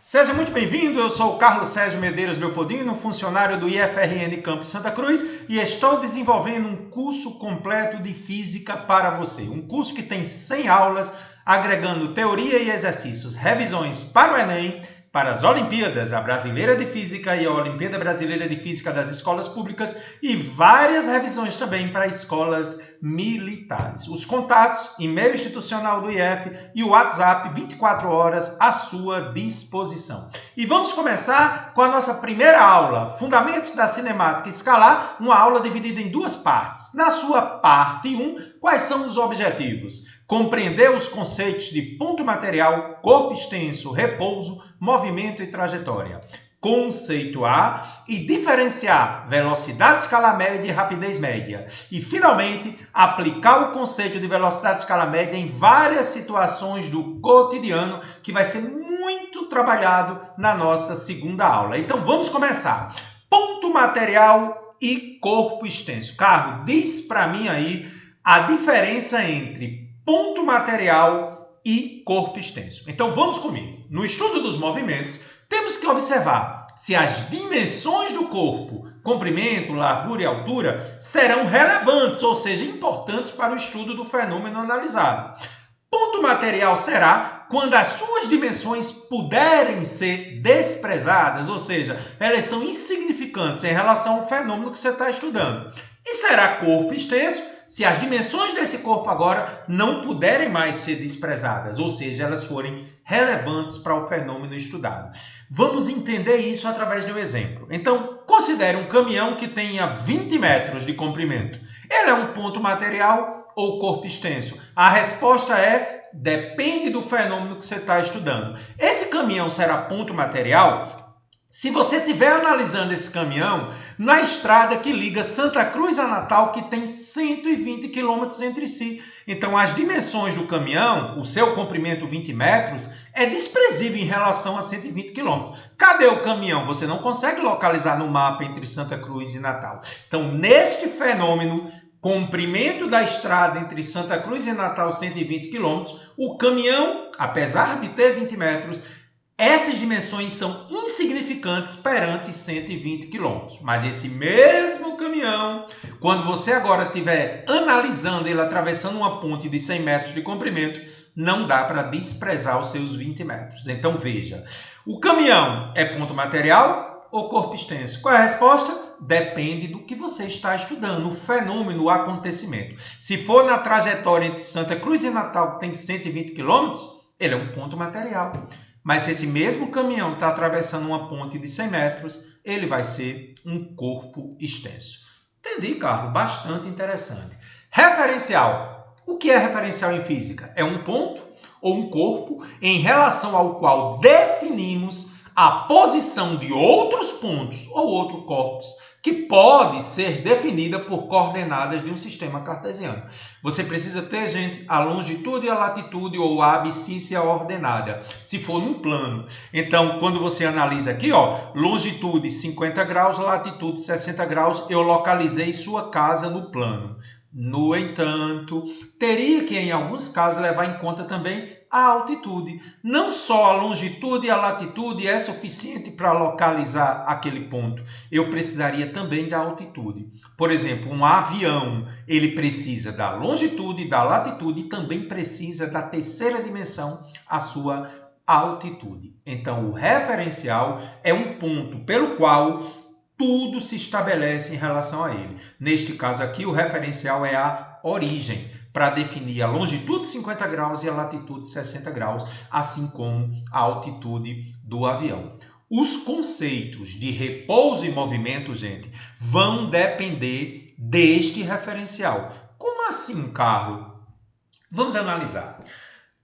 Seja muito bem-vindo, eu sou o Carlos Sérgio Medeiros Leopoldino, funcionário do IFRN Campus Santa Cruz e estou desenvolvendo um curso completo de Física para você. Um curso que tem 100 aulas, agregando teoria e exercícios, revisões para o Enem, para as Olimpíadas, a Brasileira de Física e a Olimpíada Brasileira de Física das escolas públicas e várias revisões também para escolas militares. Os contatos, e-mail institucional do IF e o WhatsApp 24 horas à sua disposição. E vamos começar com a nossa primeira aula, Fundamentos da Cinemática Escalar, uma aula dividida em duas partes. Na sua parte 1, quais são os objetivos? Compreender os conceitos de ponto material, corpo extenso, repouso, movimento e trajetória. Conceituar e diferenciar velocidade escalar média e rapidez média. E, finalmente, aplicar o conceito de velocidade escalar média em várias situações do cotidiano, que vai ser muito trabalhado na nossa segunda aula. Então, vamos começar. Ponto material e corpo extenso. Carlos, diz para mim aí a diferença entre ponto material e corpo extenso. Então, vamos comigo. No estudo dos movimentos, temos que observar se as dimensões do corpo, comprimento, largura e altura, serão relevantes, ou seja, importantes para o estudo do fenômeno analisado. Ponto material será quando as suas dimensões puderem ser desprezadas, ou seja, elas são insignificantes em relação ao fenômeno que você está estudando. E será corpo extenso se as dimensões desse corpo agora não puderem mais ser desprezadas, ou seja, elas forem relevantes para o fenômeno estudado. Vamos entender isso através de um exemplo. Então, considere um caminhão que tenha 20 metros de comprimento. Ele é um ponto material ou corpo extenso? A resposta é: depende do fenômeno que você está estudando. Esse caminhão será ponto material se você estiver analisando esse caminhão na estrada que liga Santa Cruz a Natal, que tem 120 quilômetros entre si. Então, as dimensões do caminhão, o seu comprimento 20 metros, é desprezível em relação a 120 quilômetros. Cadê o caminhão? Você não consegue localizar no mapa entre Santa Cruz e Natal. Então, neste fenômeno, comprimento da estrada entre Santa Cruz e Natal, 120 quilômetros, o caminhão, apesar de ter 20 metros, essas dimensões são insignificantes perante 120 km. Mas esse mesmo caminhão, quando você agora estiver analisando ele atravessando uma ponte de 100 metros de comprimento, não dá para desprezar os seus 20 metros. Então veja, o caminhão é ponto material ou corpo extenso? Qual é a resposta? Depende do que você está estudando, o fenômeno, o acontecimento. Se for na trajetória entre Santa Cruz e Natal, que tem 120 km, ele é um ponto material. Mas se esse mesmo caminhão está atravessando uma ponte de 100 metros, ele vai ser um corpo extenso. Entendi, Carlos? Bastante interessante. Referencial. O que é referencial em física? É um ponto ou um corpo em relação ao qual definimos a posição de outros pontos ou outros corpos que pode ser definida por coordenadas de um sistema cartesiano. Você precisa ter, gente, a longitude e a latitude ou a abscíssa ordenada, se for num plano. Então, quando você analisa aqui, longitude 50 graus, latitude 60 graus, eu localizei sua casa no plano. No entanto, teria que, em alguns casos, levar em conta também a altitude. Não só a longitude e a latitude é suficiente para localizar aquele ponto. Eu precisaria também da altitude. Por exemplo, um avião, ele precisa da longitude, da latitude e também precisa da terceira dimensão, a sua altitude. Então, o referencial é um ponto pelo qual tudo se estabelece em relação a ele. Neste caso aqui, o referencial é a origem, para definir a longitude 50 graus e a latitude 60 graus, assim como a altitude do avião. Os conceitos de repouso e movimento, gente, vão depender deste referencial. Como assim, Carlos? Vamos analisar.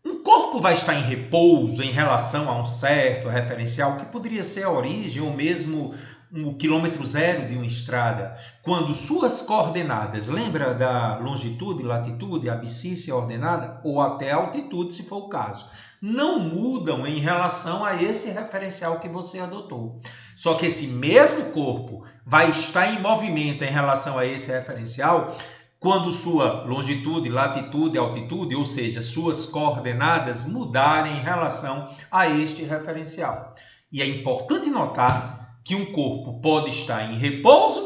Um corpo vai estar em repouso em relação a um certo referencial, que poderia ser a origem ou mesmo o quilômetro zero de uma estrada, quando suas coordenadas, lembra da longitude, latitude, abscissa ordenada, ou até altitude, se for o caso, não mudam em relação a esse referencial que você adotou. Só que esse mesmo corpo vai estar em movimento em relação a esse referencial quando sua longitude, latitude, altitude, ou seja, suas coordenadas mudarem em relação a este referencial. E é importante notar que um corpo pode estar em repouso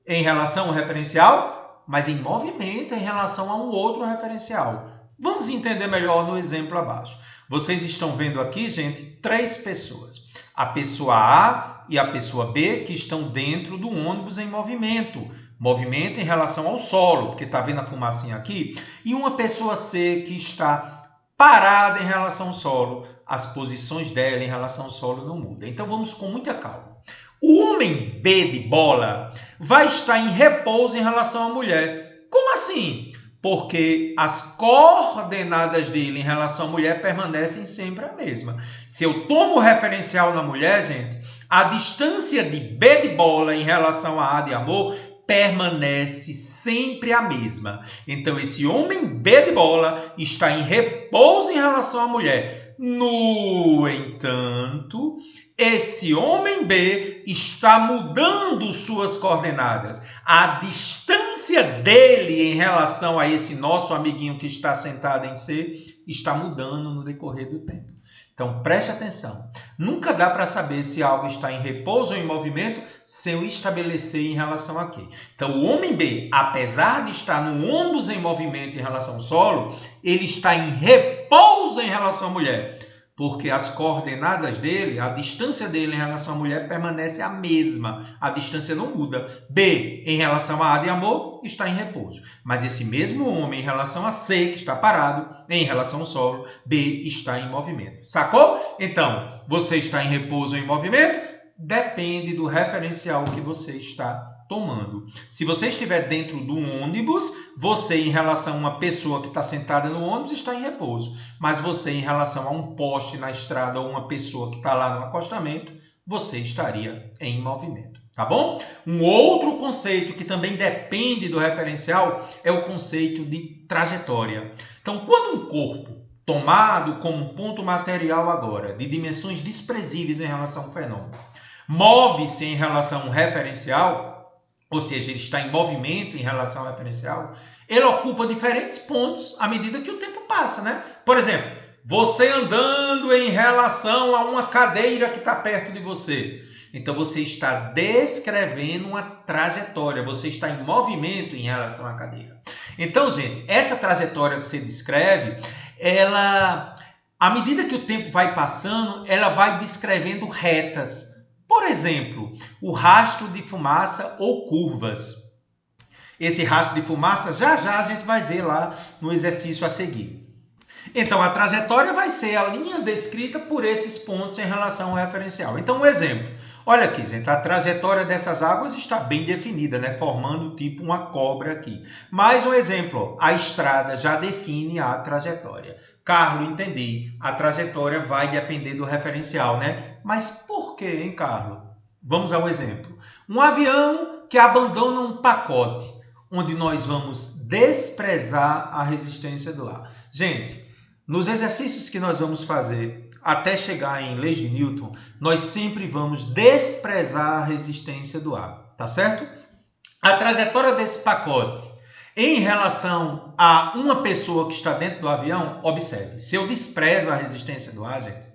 em relação ao referencial, mas em movimento em relação a um outro referencial. Vamos entender melhor no exemplo abaixo. Vocês estão vendo aqui, gente, 3 pessoas. A pessoa A e a pessoa B que estão dentro do ônibus em movimento. Movimento em relação ao solo, porque está vendo a fumacinha aqui. E uma pessoa C que está parada em relação ao solo. As posições dela em relação ao solo não mudam. Então vamos com muita calma. O homem B de bola vai estar em repouso em relação à mulher. Como assim? Porque as coordenadas dele em relação à mulher permanecem sempre a mesma. Se eu tomo o referencial na mulher, gente, a distância de B de bola em relação a A de amor permanece sempre a mesma. Então, esse homem B de bola está em repouso em relação à mulher. No entanto, esse homem B está mudando suas coordenadas. A distância dele em relação a esse nosso amiguinho que está sentado em C está mudando no decorrer do tempo. Então, preste atenção. Nunca dá para saber se algo está em repouso ou em movimento sem eu estabelecer em relação a quê. Então, o homem B, apesar de estar no ônibus em movimento em relação ao solo, ele está em repouso em relação à mulher. Porque as coordenadas dele, a distância dele em relação à mulher permanece a mesma. A distância não muda. B, em relação a A de amor, está em repouso. Mas esse mesmo homem, em relação a C, que está parado, em relação ao solo, B está em movimento. Sacou? Então, você está em repouso ou em movimento? Depende do referencial que você está tomando. Se você estiver dentro do ônibus, você em relação a uma pessoa que está sentada no ônibus está em repouso. Mas você em relação a um poste na estrada ou uma pessoa que está lá no acostamento, você estaria em movimento. Tá bom? Um outro conceito que também depende do referencial é o conceito de trajetória. Então, quando um corpo tomado como ponto material agora, de dimensões desprezíveis em relação ao fenômeno, move-se em relação a um referencial, ou seja, ele está em movimento em relação ao referencial, ele ocupa diferentes pontos à medida que o tempo passa, né? Por exemplo, você andando em relação a uma cadeira que está perto de você. Então, você está descrevendo uma trajetória, você está em movimento em relação à cadeira. Então, gente, essa trajetória que você descreve, ela, à medida que o tempo vai passando, ela vai descrevendo retas. Por exemplo, o rastro de fumaça ou curvas. Esse rastro de fumaça, já a gente vai ver lá no exercício a seguir. Então, a trajetória vai ser a linha descrita por esses pontos em relação ao referencial. Então, um exemplo. Olha aqui, gente, a trajetória dessas águas está bem definida, né? Formando tipo uma cobra aqui. Mais um exemplo, a estrada já define a trajetória. Carlos, entendi. A trajetória vai depender do referencial, né? Mas por que, hein, Carlos? Vamos ao exemplo. Um avião que abandona um pacote, onde nós vamos desprezar a resistência do ar. Gente, nos exercícios que nós vamos fazer até chegar em leis de Newton, nós sempre vamos desprezar a resistência do ar, tá certo? A trajetória desse pacote em relação a uma pessoa que está dentro do avião, observe, se eu desprezo a resistência do ar, gente,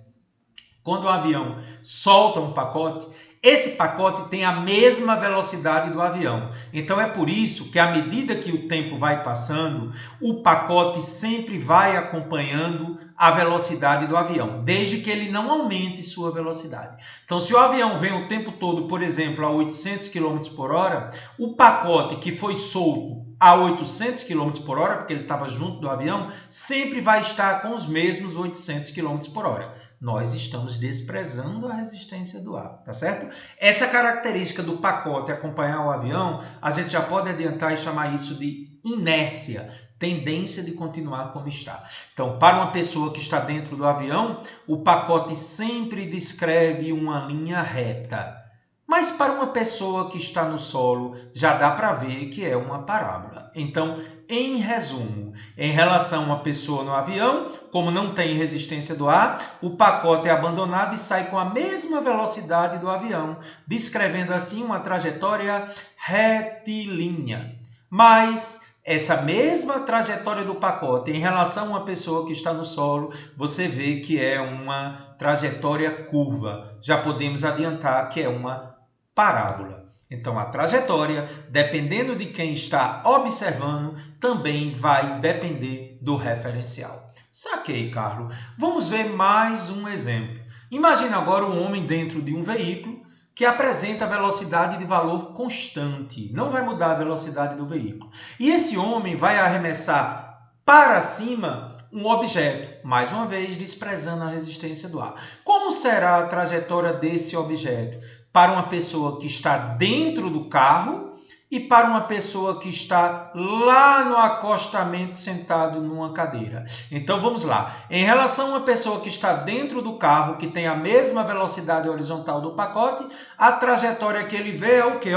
quando o avião solta um pacote, esse pacote tem a mesma velocidade do avião. Então é por isso que à medida que o tempo vai passando, o pacote sempre vai acompanhando a velocidade do avião, desde que ele não aumente sua velocidade. Então se o avião vem o tempo todo, por exemplo, a 800 km por hora, o pacote que foi solto a 800 km por hora, porque ele estava junto do avião, sempre vai estar com os mesmos 800 km por hora. Nós estamos desprezando a resistência do ar, tá certo? Essa característica do pacote acompanhar o avião, a gente já pode adiantar e chamar isso de inércia, tendência de continuar como está. Então, para uma pessoa que está dentro do avião, o pacote sempre descreve uma linha reta. Mas para uma pessoa que está no solo, já dá para ver que é uma parábola. Então, em resumo, em relação a uma pessoa no avião, como não tem resistência do ar, o pacote é abandonado e sai com a mesma velocidade do avião, descrevendo assim uma trajetória retilínea. Mas essa mesma trajetória do pacote em relação a uma pessoa que está no solo, você vê que é uma trajetória curva. Já podemos adiantar que é uma parábola. Então, a trajetória, dependendo de quem está observando, também vai depender do referencial. Saquei, Carlos. Vamos ver mais um exemplo. Imagine agora um homem dentro de um veículo que apresenta velocidade de valor constante. Não vai mudar a velocidade do veículo. E esse homem vai arremessar para cima um objeto, mais uma vez desprezando a resistência do ar. Como será a trajetória desse objeto para uma pessoa que está dentro do carro e para uma pessoa que está lá no acostamento sentado numa cadeira? Então vamos lá. Em relação a uma pessoa que está dentro do carro, que tem a mesma velocidade horizontal do pacote, a trajetória que ele vê é o quê?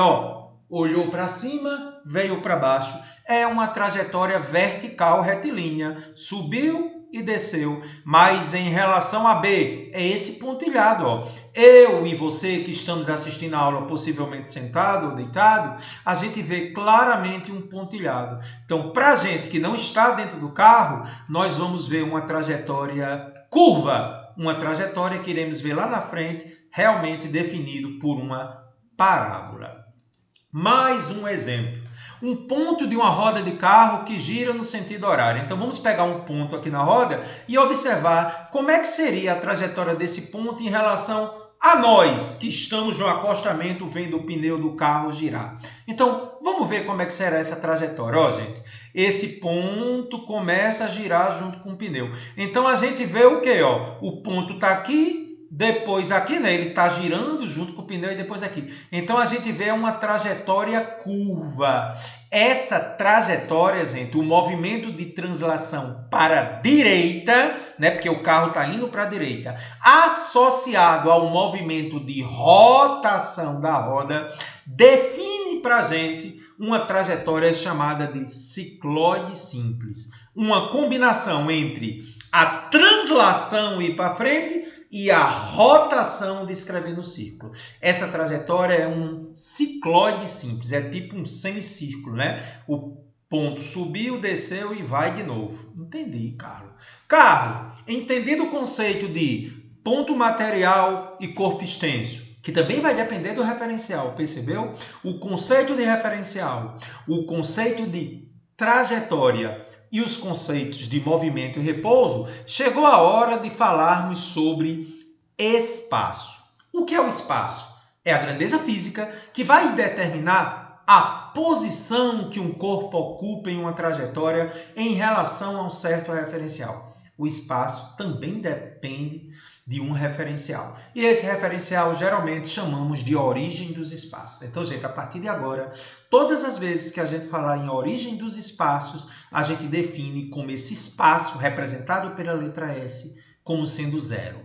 Olhou para cima, veio para baixo. É uma trajetória vertical retilínea. Subiu e desceu. Mas em relação a B, é esse pontilhado. Eu e você que estamos assistindo a aula, possivelmente sentado ou deitado, a gente vê claramente um pontilhado. Então, para a gente que não está dentro do carro, nós vamos ver uma trajetória curva, uma trajetória que iremos ver lá na frente, realmente definido por uma parábola. Mais um exemplo. Um ponto de uma roda de carro que gira no sentido horário. Então vamos pegar um ponto aqui na roda e observar como é que seria a trajetória desse ponto em relação a nós que estamos no acostamento vendo o pneu do carro girar. Então vamos ver como é que será essa trajetória. Gente, esse ponto começa a girar junto com o pneu. Então a gente vê o quê? O ponto está aqui. Depois aqui, né, ele está girando junto com o pneu e depois aqui. Então, a gente vê uma trajetória curva. Essa trajetória, gente, o movimento de translação para a direita, né, porque o carro está indo para a direita, associado ao movimento de rotação da roda, define para a gente uma trajetória chamada de cicloide simples. Uma combinação entre a translação ir para frente e a rotação descrevendo o círculo. Essa trajetória é um cicloide simples, é tipo um semicírculo, né? O ponto subiu, desceu e vai de novo. Entendi, Carlos. Carlos, entendido o conceito de ponto material e corpo extenso, que também vai depender do referencial, percebeu? O conceito de referencial, o conceito de trajetória e os conceitos de movimento e repouso, chegou a hora de falarmos sobre espaço. O que é o espaço? É a grandeza física que vai determinar a posição que um corpo ocupa em uma trajetória em relação a um certo referencial. O espaço também depende de um referencial. E esse referencial geralmente chamamos de origem dos espaços. Então, gente, a partir de agora, todas as vezes que a gente falar em origem dos espaços, a gente define como esse espaço, representado pela letra S, como sendo zero.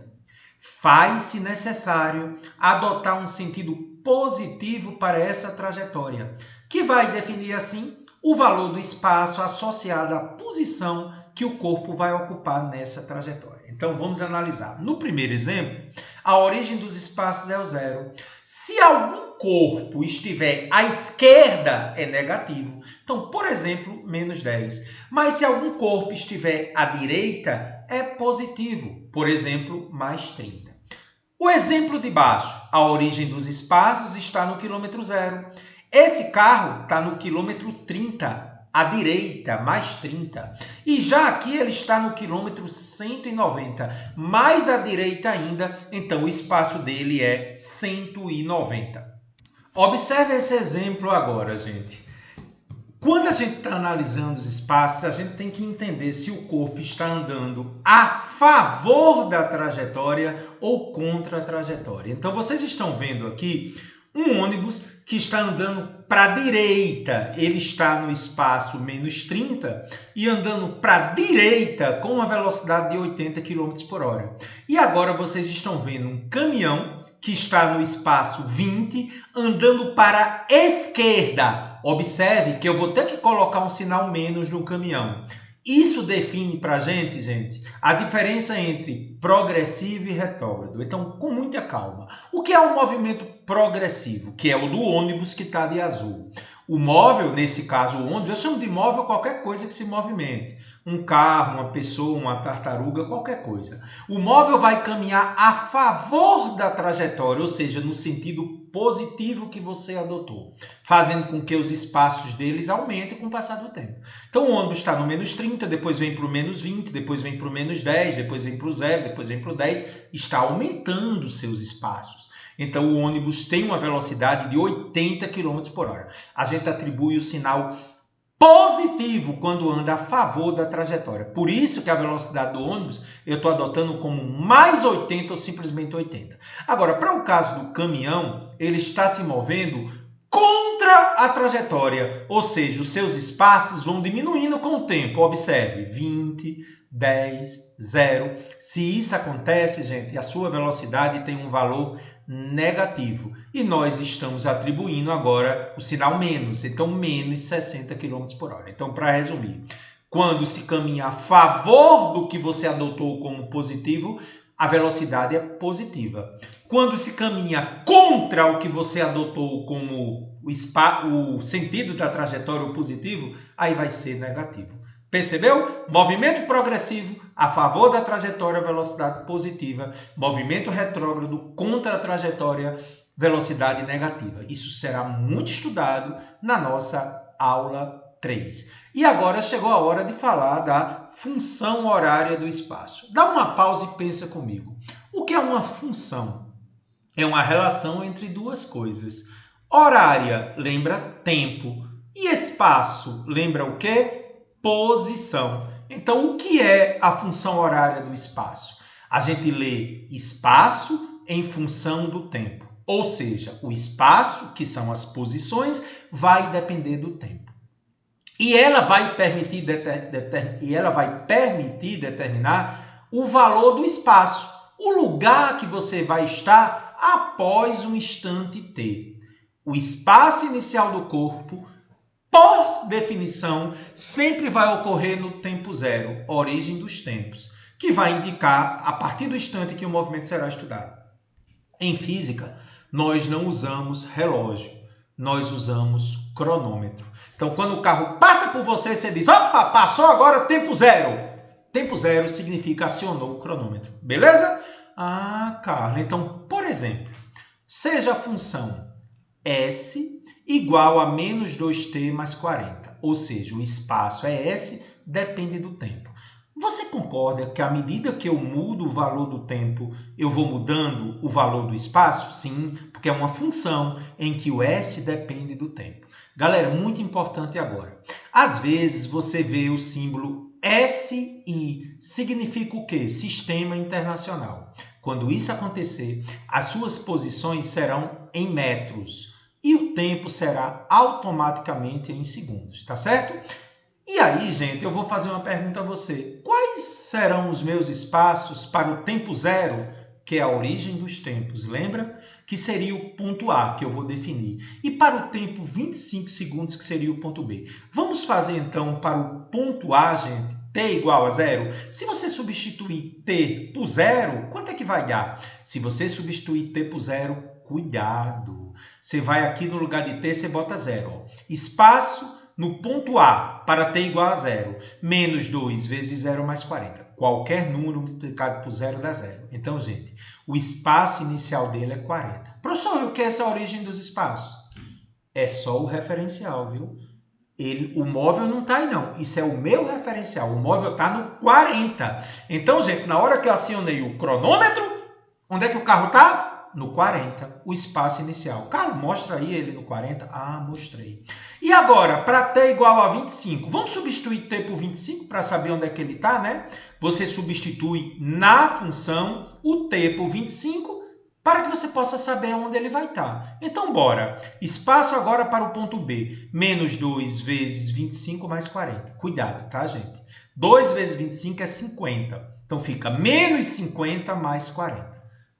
Faz-se necessário adotar um sentido positivo para essa trajetória, que vai definir, assim, o valor do espaço associado à posição que o corpo vai ocupar nessa trajetória. Então, vamos analisar. No primeiro exemplo, a origem dos espaços é o zero. Se algum corpo estiver à esquerda, é negativo. Então, por exemplo, menos 10. Mas se algum corpo estiver à direita, é positivo. Por exemplo, mais 30. O exemplo de baixo, a origem dos espaços está no quilômetro zero. Esse carro está no quilômetro 30. À direita, mais 30. E já aqui ele está no quilômetro 190, mais à direita ainda, então o espaço dele é 190. Observe esse exemplo agora, gente. Quando a gente está analisando os espaços, a gente tem que entender se o corpo está andando a favor da trajetória ou contra a trajetória. Então, vocês estão vendo aqui um ônibus que está andando para a direita, ele está no espaço menos 30 e andando para a direita com uma velocidade de 80 km por hora. E agora vocês estão vendo um caminhão que está no espaço 20 andando para a esquerda. Observe que eu vou ter que colocar um sinal menos no caminhão. Isso define para a gente, a diferença entre progressivo e retrógrado. Então, com muita calma. O que é um movimento progressivo? Que é o do ônibus que está de azul. O móvel, nesse caso o ônibus, eu chamo de móvel qualquer coisa que se movimente. Um carro, uma pessoa, uma tartaruga, qualquer coisa. O móvel vai caminhar a favor da trajetória, ou seja, no sentido positivo que você adotou, fazendo com que os espaços deles aumentem com o passar do tempo. Então o ônibus está no menos 30, depois vem para o menos 20, depois vem para o menos 10, depois vem para o 0, depois vem para o 10, está aumentando seus espaços. Então o ônibus tem uma velocidade de 80 km por hora. A gente atribui o sinal positivo quando anda a favor da trajetória. Por isso que a velocidade do ônibus eu estou adotando como mais 80 ou simplesmente 80. Agora, para o caso do caminhão, ele está se movendo contra a trajetória, ou seja, os seus espaços vão diminuindo com o tempo. Observe, 20, 10, 0. Se isso acontece, gente, a sua velocidade tem um valor negativo. E nós estamos atribuindo agora o sinal menos, então menos 60 km por hora. Então, para resumir, quando se caminha a favor do que você adotou como positivo, a velocidade é positiva. Quando se caminha contra o que você adotou como o sentido da trajetória, o positivo, aí vai ser negativo. Percebeu? Movimento progressivo a favor da trajetória, velocidade positiva. Movimento retrógrado contra a trajetória, velocidade negativa. Isso será muito estudado na nossa aula 3. E agora chegou a hora de falar da função horária do espaço. Dá uma pausa e pensa comigo. O que é uma função? É uma relação entre duas coisas. Horária lembra tempo e espaço lembra o quê? Posição. Então, o que é a função horária do espaço? A gente lê espaço em função do tempo. Ou seja, o espaço, que são as posições, vai depender do tempo. E ela vai permitir determinar o valor do espaço, o lugar que você vai estar após um instante T. O espaço inicial do corpo, por definição, sempre vai ocorrer no tempo zero, origem dos tempos, que vai indicar a partir do instante que o movimento será estudado. Em física, nós não usamos relógio, nós usamos cronômetro. Então, quando o carro passa por você, você diz, opa, passou agora tempo zero. Tempo zero significa acionou o cronômetro, beleza? Ah, Carlos, então, por exemplo, seja a função S igual a menos 2t mais 40, ou seja, o espaço é S, depende do tempo. Você concorda que à medida que eu mudo o valor do tempo, eu vou mudando o valor do espaço? Sim, porque é uma função em que o S depende do tempo. Galera, muito importante agora. Às vezes você vê o símbolo SI, significa o quê? Sistema Internacional. Quando isso acontecer, as suas posições serão em metros e o tempo será automaticamente em segundos, tá certo? E aí, gente, eu vou fazer uma pergunta a você. Quais serão os meus espaços para o tempo zero, que é a origem dos tempos? Lembra? Que seria o ponto A, que eu vou definir. E para o tempo 25 segundos, que seria o ponto B. Vamos fazer, então, para o ponto A, gente, t igual a zero. Se você substituir t por zero, quanto é que vai dar? Se você substituir t por zero, cuidado. Você vai aqui no lugar de t, você bota zero. Espaço no ponto A, para t igual a zero, menos 2 vezes 0 mais 40. Qualquer número multiplicado por zero dá zero. Então, gente, o espaço inicial dele é 40. Professor, o que é essa origem dos espaços? É só o referencial, viu? O móvel não está aí, não. Isso é o meu referencial. O móvel está no 40. Então, gente, na hora que eu acionei o cronômetro, onde é que o carro está? No 40, o espaço inicial. Carlos, mostra aí ele no 40. Ah, mostrei. E agora, para t igual a 25, vamos substituir t por 25 para saber onde é que ele está, né? Você substitui na função o t por 25 para que você possa saber onde ele vai estar. Então, bora. Espaço agora para o ponto B. Menos 2 vezes 25 mais 40. Cuidado, tá, gente? 2 vezes 25 é 50. Então, fica menos 50 mais 40.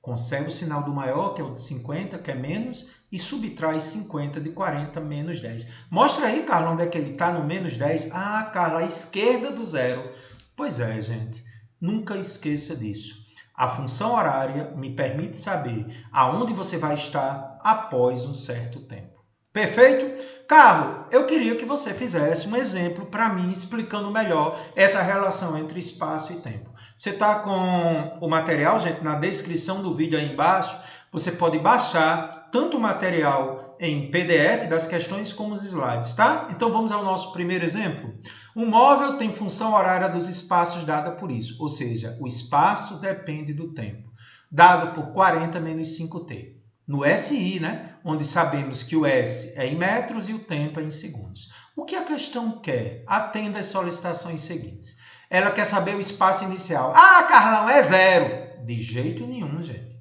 Conserva o sinal do maior, que é o de 50, que é menos, e subtrai 50 de 40, menos 10. Mostra aí, Carlos, onde é que ele está no menos 10. Ah, Carlos, à esquerda do zero. Pois é, gente. Nunca esqueça disso. A função horária me permite saber aonde você vai estar após um certo tempo. Perfeito? Carlos, eu queria que você fizesse um exemplo para mim explicando melhor essa relação entre espaço e tempo. Você está com o material, gente, na descrição do vídeo aí embaixo. Você pode baixar tanto o material em PDF das questões como os slides, tá? Então vamos ao nosso primeiro exemplo. Um móvel tem função horária dos espaços dada por isso, ou seja, o espaço depende do tempo, dado por 40 menos 5t. No SI, né? Onde sabemos que o S é em metros e o tempo é em segundos. O que a questão quer? Atenda às solicitações seguintes. Ela quer saber o espaço inicial. Ah, Carlão, é zero. De jeito nenhum, gente.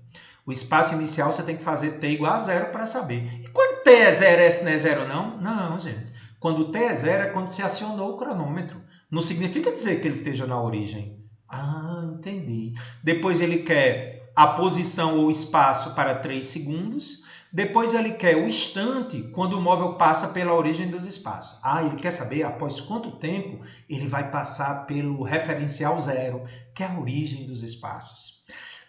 O espaço inicial você tem que fazer t igual a zero para saber. E quando t é zero, S não é zero não? Não, gente. Quando t é zero é quando se acionou o cronômetro. Não significa dizer que ele esteja na origem. Ah, entendi. Depois ele quer a posição ou espaço para 3 segundos. Depois ele quer o instante quando o móvel passa pela origem dos espaços. Ah, ele quer saber após quanto tempo ele vai passar pelo referencial zero, que é a origem dos espaços.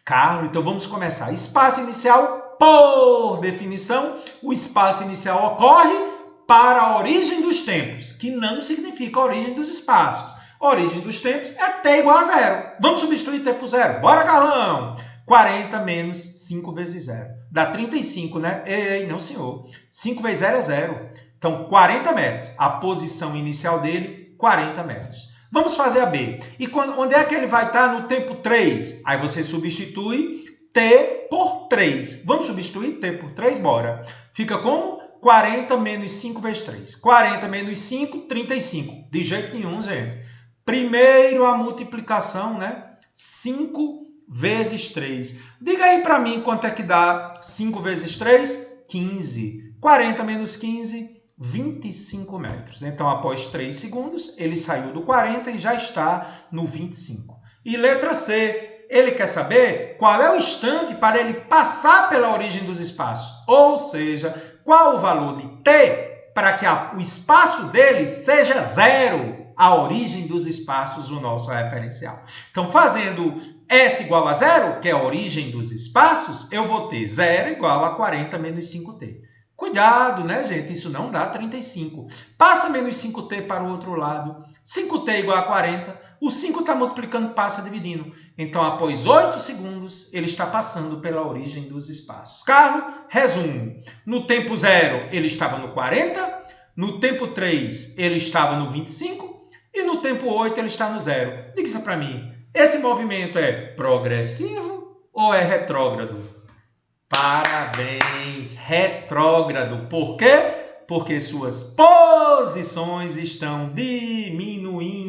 Carlos, então vamos começar. Espaço inicial, por definição, o espaço inicial ocorre para a origem dos tempos, que não significa a origem dos espaços. A origem dos tempos é t igual a zero. Vamos substituir t por zero. Bora, Carlão! 40 menos 5 vezes 0. Dá 35, né? Ei, não, senhor. 5 vezes 0 é 0. Então, 40 metros. A posição inicial dele, 40 metros. Vamos fazer a B. E onde é que ele vai estar no tempo 3? Aí você substitui t por 3. Vamos substituir t por 3? Bora. Fica como? 40 menos 5 vezes 3. 40 menos 5, 35. De jeito nenhum, gente. Primeiro a multiplicação, né? 5 vezes 3. Diga aí para mim quanto é que dá 5 vezes 3? 15. 40 menos 15, 25 metros. Então, após 3 segundos, ele saiu do 40 e já está no 25. E letra C, ele quer saber qual é o instante para ele passar pela origem dos espaços. Ou seja, qual o valor de t para que o espaço dele seja zero. A origem dos espaços, o nosso referencial. Então, fazendo S igual a zero, que é a origem dos espaços, eu vou ter 0 igual a 40 menos 5t. Cuidado, né, gente? Isso não dá 35. Passa menos 5t para o outro lado. 5t igual a 40. O 5 está multiplicando, passa dividindo. Então, após 8 segundos, ele está passando pela origem dos espaços. Carlos, resumo. No tempo 0, ele estava no 40. No tempo 3, ele estava no 25. E no tempo 8 ele está no 0. Diga isso para mim. Esse movimento é progressivo ou é retrógrado? Parabéns! Retrógrado. Por quê? Porque suas posições estão diminuindo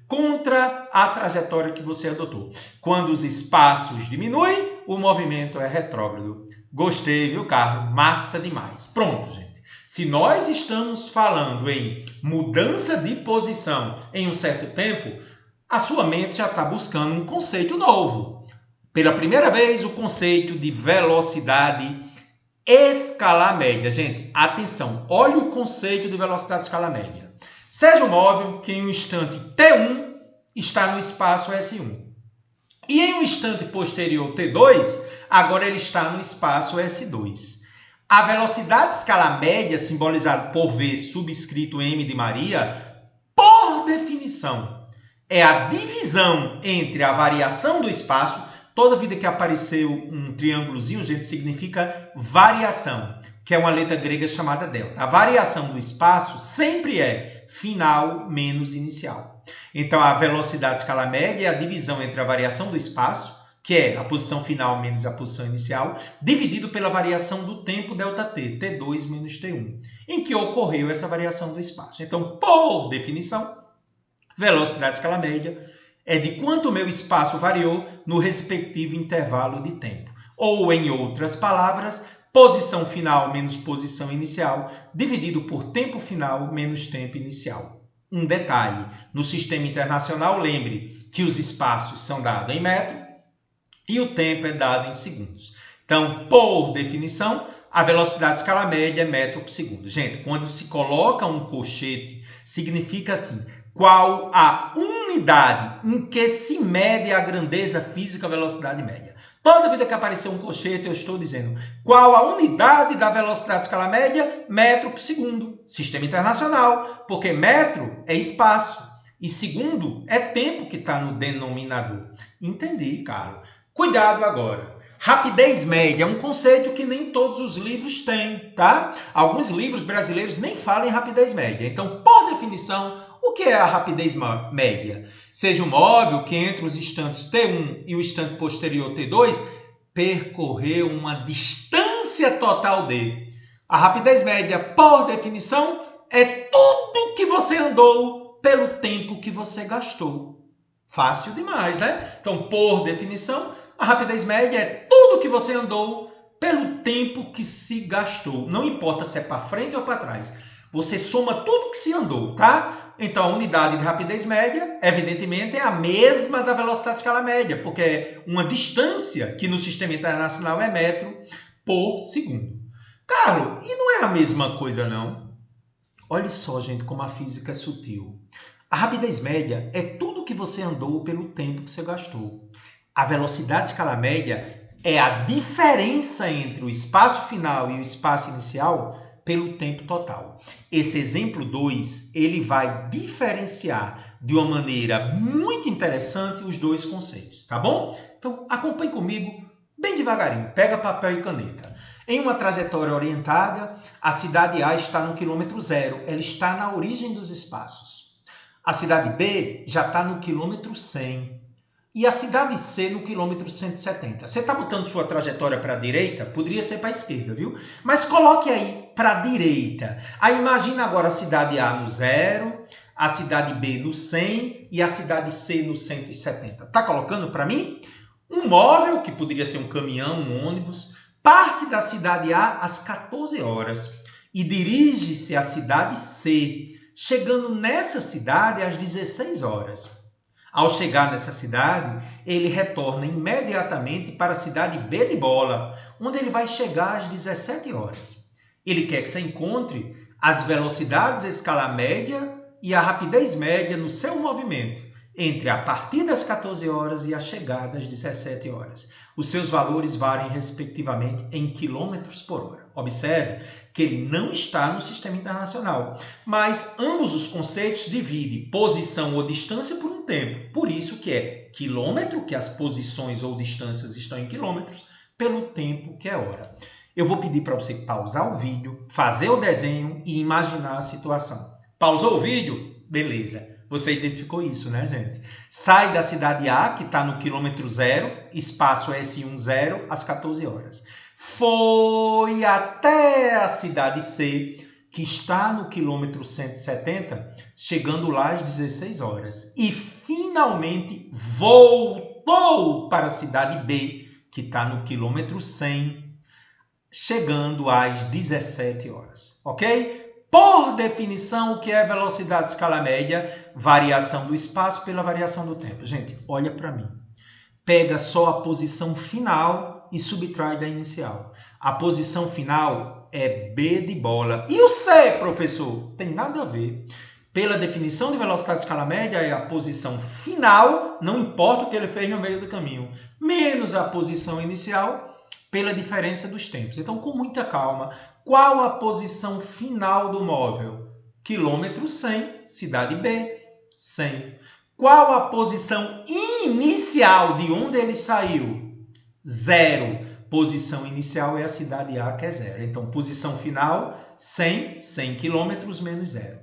contra a trajetória que você adotou. Quando os espaços diminuem, o movimento é retrógrado. Gostei, viu, Carlos? Massa demais. Pronto, gente. Se nós estamos falando em mudança de posição em um certo tempo, a sua mente já está buscando um conceito novo. Pela primeira vez, o conceito de velocidade escalar média. Gente, atenção, olha o conceito de velocidade escalar média. Seja um móvel que em um instante T1 está no espaço S1. E em um instante posterior T2, agora ele está no espaço S2. A velocidade escalar média, simbolizada por V subscrito M de Maria, por definição, é a divisão entre a variação do espaço. Toda vida que apareceu um triângulozinho, gente, significa variação, que é uma letra grega chamada delta. A variação do espaço sempre é final menos inicial. Então, a velocidade escalar média é a divisão entre a variação do espaço, que é a posição final menos a posição inicial, dividido pela variação do tempo ΔT, T2 menos T1, em que ocorreu essa variação do espaço. Então, por definição, velocidade escalar média é de quanto o meu espaço variou no respectivo intervalo de tempo. Ou, em outras palavras, posição final menos posição inicial, dividido por tempo final menos tempo inicial. Um detalhe, no sistema internacional, lembre que os espaços são dados em metro, e o tempo é dado em segundos. Então, por definição, a velocidade de escala média é metro por segundo. Gente, quando se coloca um colchete, significa assim, qual a unidade em que se mede a grandeza física, a velocidade média. Toda vida que aparecer um colchete, eu estou dizendo qual a unidade da velocidade de escala média, metro por segundo. Sistema internacional, porque metro é espaço e segundo é tempo que está no denominador. Entendi, Carlos. Cuidado agora. Rapidez média é um conceito que nem todos os livros têm, tá? Alguns livros brasileiros nem falam em rapidez média. Então, por definição, o que é a rapidez média? Seja um móvel que entre os instantes T1 e o instante posterior T2 percorreu uma distância total de. A rapidez média, por definição, é tudo que você andou pelo tempo que você gastou. Fácil demais, né? Então, por definição, a rapidez média é tudo que você andou pelo tempo que se gastou. Não importa se é para frente ou para trás. Você soma tudo que se andou, tá? Então, a unidade de rapidez média, evidentemente, é a mesma da velocidade de escala média, porque é uma distância que no sistema internacional é metro por segundo. Carlos, e não é a mesma coisa, não? Olha só, gente, como a física é sutil. A rapidez média é tudo que você andou pelo tempo que você gastou. A velocidade de escala média é a diferença entre o espaço final e o espaço inicial pelo tempo total. Esse exemplo 2, ele vai diferenciar de uma maneira muito interessante os dois conceitos, tá bom? Então, acompanhe comigo bem devagarinho. Pega papel e caneta. Em uma trajetória orientada, a cidade A está no quilômetro 0. Ela está na origem dos espaços. A cidade B já está no quilômetro 100. E a cidade C no quilômetro 170. Você está botando sua trajetória para a direita? Poderia ser para a esquerda, viu? Mas coloque aí para a direita. Aí imagina agora a cidade A no 0, a cidade B no 100 e a cidade C no 170. Está colocando para mim? Um móvel, que poderia ser um caminhão, um ônibus, parte da cidade A às 14 horas e dirige-se à cidade C, chegando nessa cidade às 16 horas. Ao chegar nessa cidade, ele retorna imediatamente para a cidade B de bola, onde ele vai chegar às 17 horas. Ele quer que você encontre as velocidades à escala média e a rapidez média no seu movimento, entre a partir das 14 horas e a chegada às 17 horas. Os seus valores variam respectivamente em quilômetros por hora. Observe que ele não está no sistema internacional, mas ambos os conceitos dividem posição ou distância por um tempo. Por isso que é quilômetro, que as posições ou distâncias estão em quilômetros, pelo tempo que é hora. Eu vou pedir para você pausar o vídeo, fazer o desenho e imaginar a situação. Pausou o vídeo? Beleza. Você identificou isso, né, gente? Sai da cidade A, que está no quilômetro 0, espaço S10, às 14 horas. Foi até a cidade C, que está no quilômetro 170, chegando lá às 16 horas. E finalmente voltou para a cidade B, que está no quilômetro 100, chegando às 17 horas. Ok? Por definição, o que é velocidade de escala média? Variação do espaço pela variação do tempo. Gente, olha para mim. Pega só a posição final e subtrai da inicial. A posição final é B de bola. E o C, professor? Tem nada a ver. Pela definição de velocidade de escala média, é a posição final, não importa o que ele fez no meio do caminho, menos a posição inicial, pela diferença dos tempos. Então, com muita calma, qual a posição final do móvel? Quilômetro 100, cidade B, 100. Qual a posição inicial de onde ele saiu? 0. Posição inicial é a cidade A, que é 0. Então, posição final, 100, 100 quilômetros menos 0.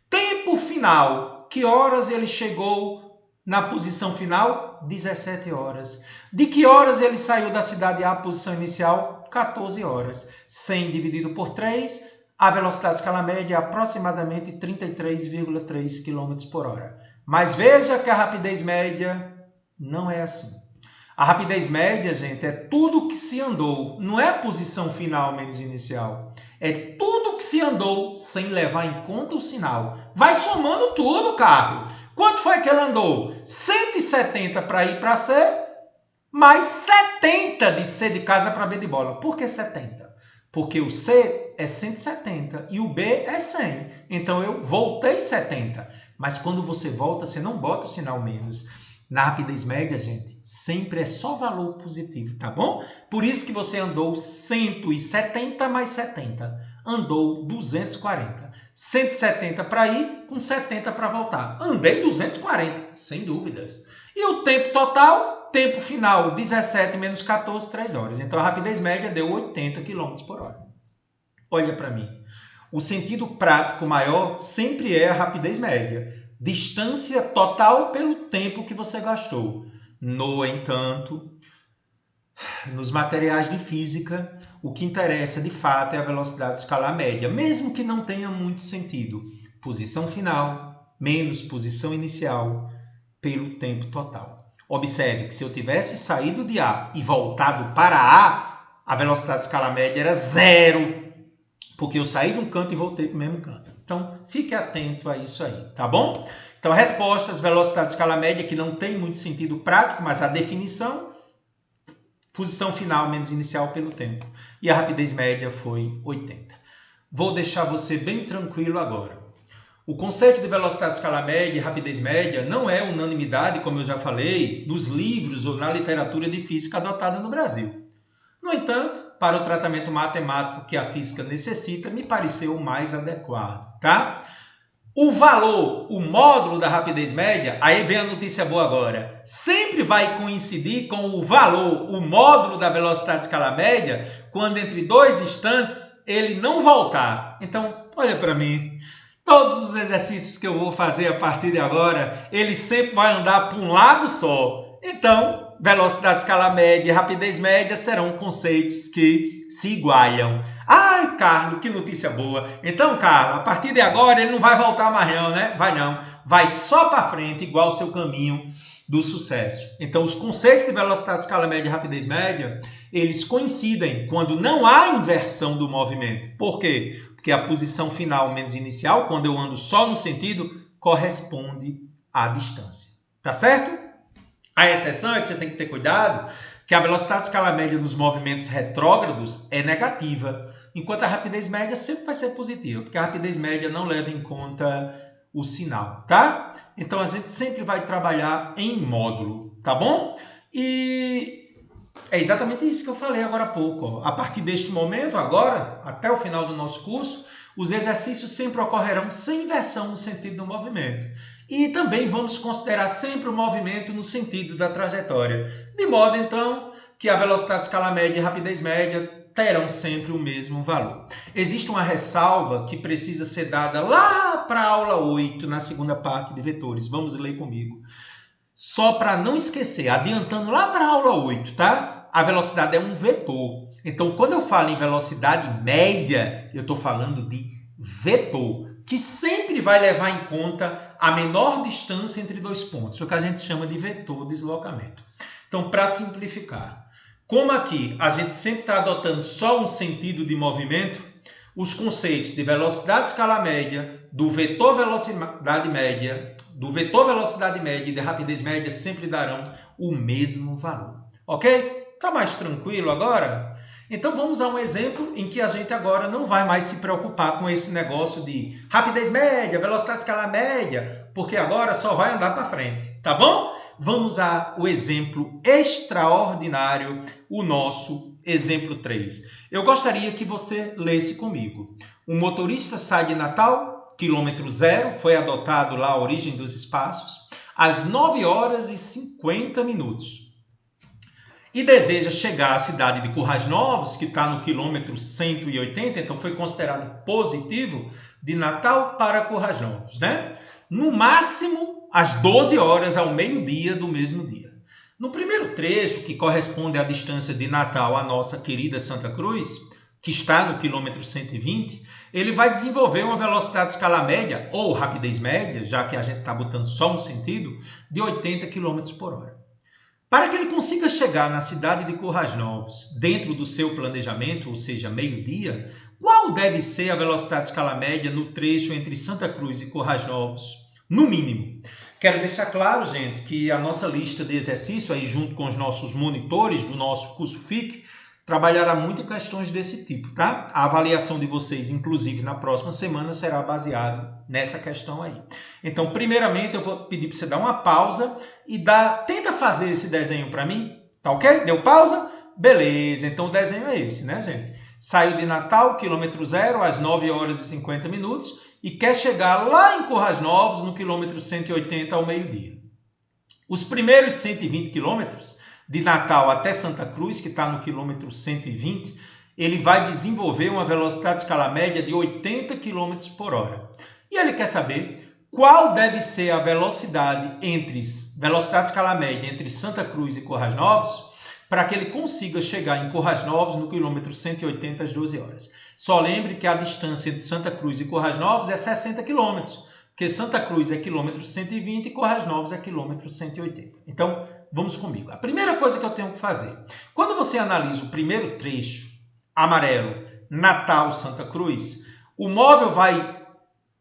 Tempo final, que horas ele chegou na posição final? 17 horas. De que horas ele saiu da cidade A, posição inicial? 14 horas. 100 dividido por 3, a velocidade de escala média é aproximadamente 33,3 km por hora. Mas veja que a rapidez média não é assim. A rapidez média, gente, é tudo que se andou. Não é a posição final menos inicial. É tudo que se andou sem levar em conta o sinal. Vai somando tudo, Carlos. Quanto foi que ele andou? 170 para ir para C, mais 70 de C de casa para B de bola. Por que 70? Porque o C é 170 e o B é 100. Então eu voltei 70. Mas quando você volta, você não bota o sinal menos. Na rapidez média, gente, sempre é só valor positivo, tá bom? Por isso que você andou 170 mais 70. Andou 240. 170 para ir, com 70 para voltar. Andei 240, sem dúvidas. E o tempo total, tempo final, 17 menos 14, 3 horas. Então a rapidez média deu 80 km por hora. Olha para mim. O sentido prático maior sempre é a rapidez média. Distância total pelo tempo que você gastou. No entanto, nos materiais de física, o que interessa de fato é a velocidade escalar média, mesmo que não tenha muito sentido. Posição final menos posição inicial pelo tempo total. Observe que se eu tivesse saído de A e voltado para a velocidade escalar média era 0, porque eu saí de um canto e voltei para o mesmo canto. Então, fique atento a isso aí, tá bom? Então, a resposta, velocidade escalar média, que não tem muito sentido prático, mas a definição, posição final menos inicial pelo tempo. E a rapidez média foi 80. Vou deixar você bem tranquilo agora. O conceito de velocidade escalar média e rapidez média não é unanimidade, como eu já falei, nos livros ou na literatura de física adotada no Brasil. No entanto, para o tratamento matemático que a física necessita, me pareceu o mais adequado, tá? O valor, o módulo da rapidez média, aí vem a notícia boa agora, sempre vai coincidir com o valor, o módulo da velocidade escalar média, quando entre 2 instantes ele não voltar. Então, olha para mim, todos os exercícios que eu vou fazer a partir de agora, ele sempre vai andar para um lado só. Então, velocidade escalar média e rapidez média serão conceitos que se igualam. Ai, Carlos, que notícia boa. Então, Carlos, a partir de agora ele não vai voltar mais não, né? Vai não. Vai só para frente, igual o seu caminho do sucesso. Então, os conceitos de velocidade escalar média e rapidez média, eles coincidem quando não há inversão do movimento. Por quê? Porque a posição final menos inicial, quando eu ando só no sentido, corresponde à distância. Tá certo? A exceção é que você tem que ter cuidado que a velocidade escalar média dos movimentos retrógrados é negativa, enquanto a rapidez média sempre vai ser positiva, porque a rapidez média não leva em conta o sinal, tá? Então a gente sempre vai trabalhar em módulo, tá bom? E é exatamente isso que eu falei agora há pouco. Ó. A partir deste momento, agora, até o final do nosso curso, os exercícios sempre ocorrerão sem inversão no sentido do movimento. E também vamos considerar sempre o movimento no sentido da trajetória. De modo, então, que a velocidade escalar média e rapidez média terão sempre o mesmo valor. Existe uma ressalva que precisa ser dada lá para a aula 8, na segunda parte de vetores. Vamos ler comigo. Só para não esquecer, adiantando lá para a aula 8, tá? A velocidade é um vetor. Então, quando eu falo em velocidade média, eu estou falando de vetor, que sempre vai levar em conta a menor distância entre 2 pontos, o que a gente chama de vetor deslocamento. Então, para simplificar, como aqui a gente sempre está adotando só um sentido de movimento, os conceitos de velocidade escalar média, do vetor velocidade média e de rapidez média sempre darão o mesmo valor. Ok? Tá mais tranquilo agora? Então vamos a um exemplo em que a gente agora não vai mais se preocupar com esse negócio de rapidez média, velocidade escalar média, porque agora só vai andar para frente, tá bom? Vamos ao exemplo extraordinário, o nosso exemplo 3. Eu gostaria que você lesse comigo. Um motorista sai de Natal, quilômetro 0, foi adotado lá a origem dos espaços, às 9 horas e 50 minutos. E deseja chegar à cidade de Currais Novos, que está no quilômetro 180, então foi considerado positivo de Natal para Currais Novos, né? No máximo, às 12 horas ao meio-dia do mesmo dia. No primeiro trecho, que corresponde à distância de Natal à nossa querida Santa Cruz, que está no quilômetro 120, ele vai desenvolver uma velocidade escalar média, ou rapidez média, já que a gente está botando só um sentido, de 80 km por hora. Para que ele consiga chegar na cidade de Currais Novos dentro do seu planejamento, ou seja, meio-dia, qual deve ser a velocidade escalar média no trecho entre Santa Cruz e Currais Novos? No mínimo. Quero deixar claro, gente, que a nossa lista de exercício, aí junto com os nossos monitores do nosso curso FIC, trabalhará muito em questões desse tipo, tá? A avaliação de vocês, inclusive na próxima semana, será baseada nessa questão aí. Então, primeiramente, eu vou pedir para você dar uma pausa e tenta fazer esse desenho para mim, tá ok? Deu pausa? Beleza, então o desenho é esse, né, gente? Saiu de Natal, quilômetro zero, às 9 horas e 50 minutos e quer chegar lá em Currais Novos, no quilômetro 180 ao meio-dia. Os primeiros 120 quilômetros, de Natal até Santa Cruz, que está no quilômetro 120, ele vai desenvolver uma velocidade de escala média de 80 km por hora. E ele quer saber qual deve ser a velocidade de escala média entre Santa Cruz e Currais Novos, para que ele consiga chegar em Currais Novos no quilômetro 180 às 12 horas. Só lembre que a distância entre Santa Cruz e Currais Novos é 60 km, porque Santa Cruz é quilômetro 120 e Currais Novos é quilômetro 180. Então, vamos comigo. A primeira coisa que eu tenho que fazer, quando você analisa o primeiro trecho, amarelo, Natal-Santa Cruz, o móvel vai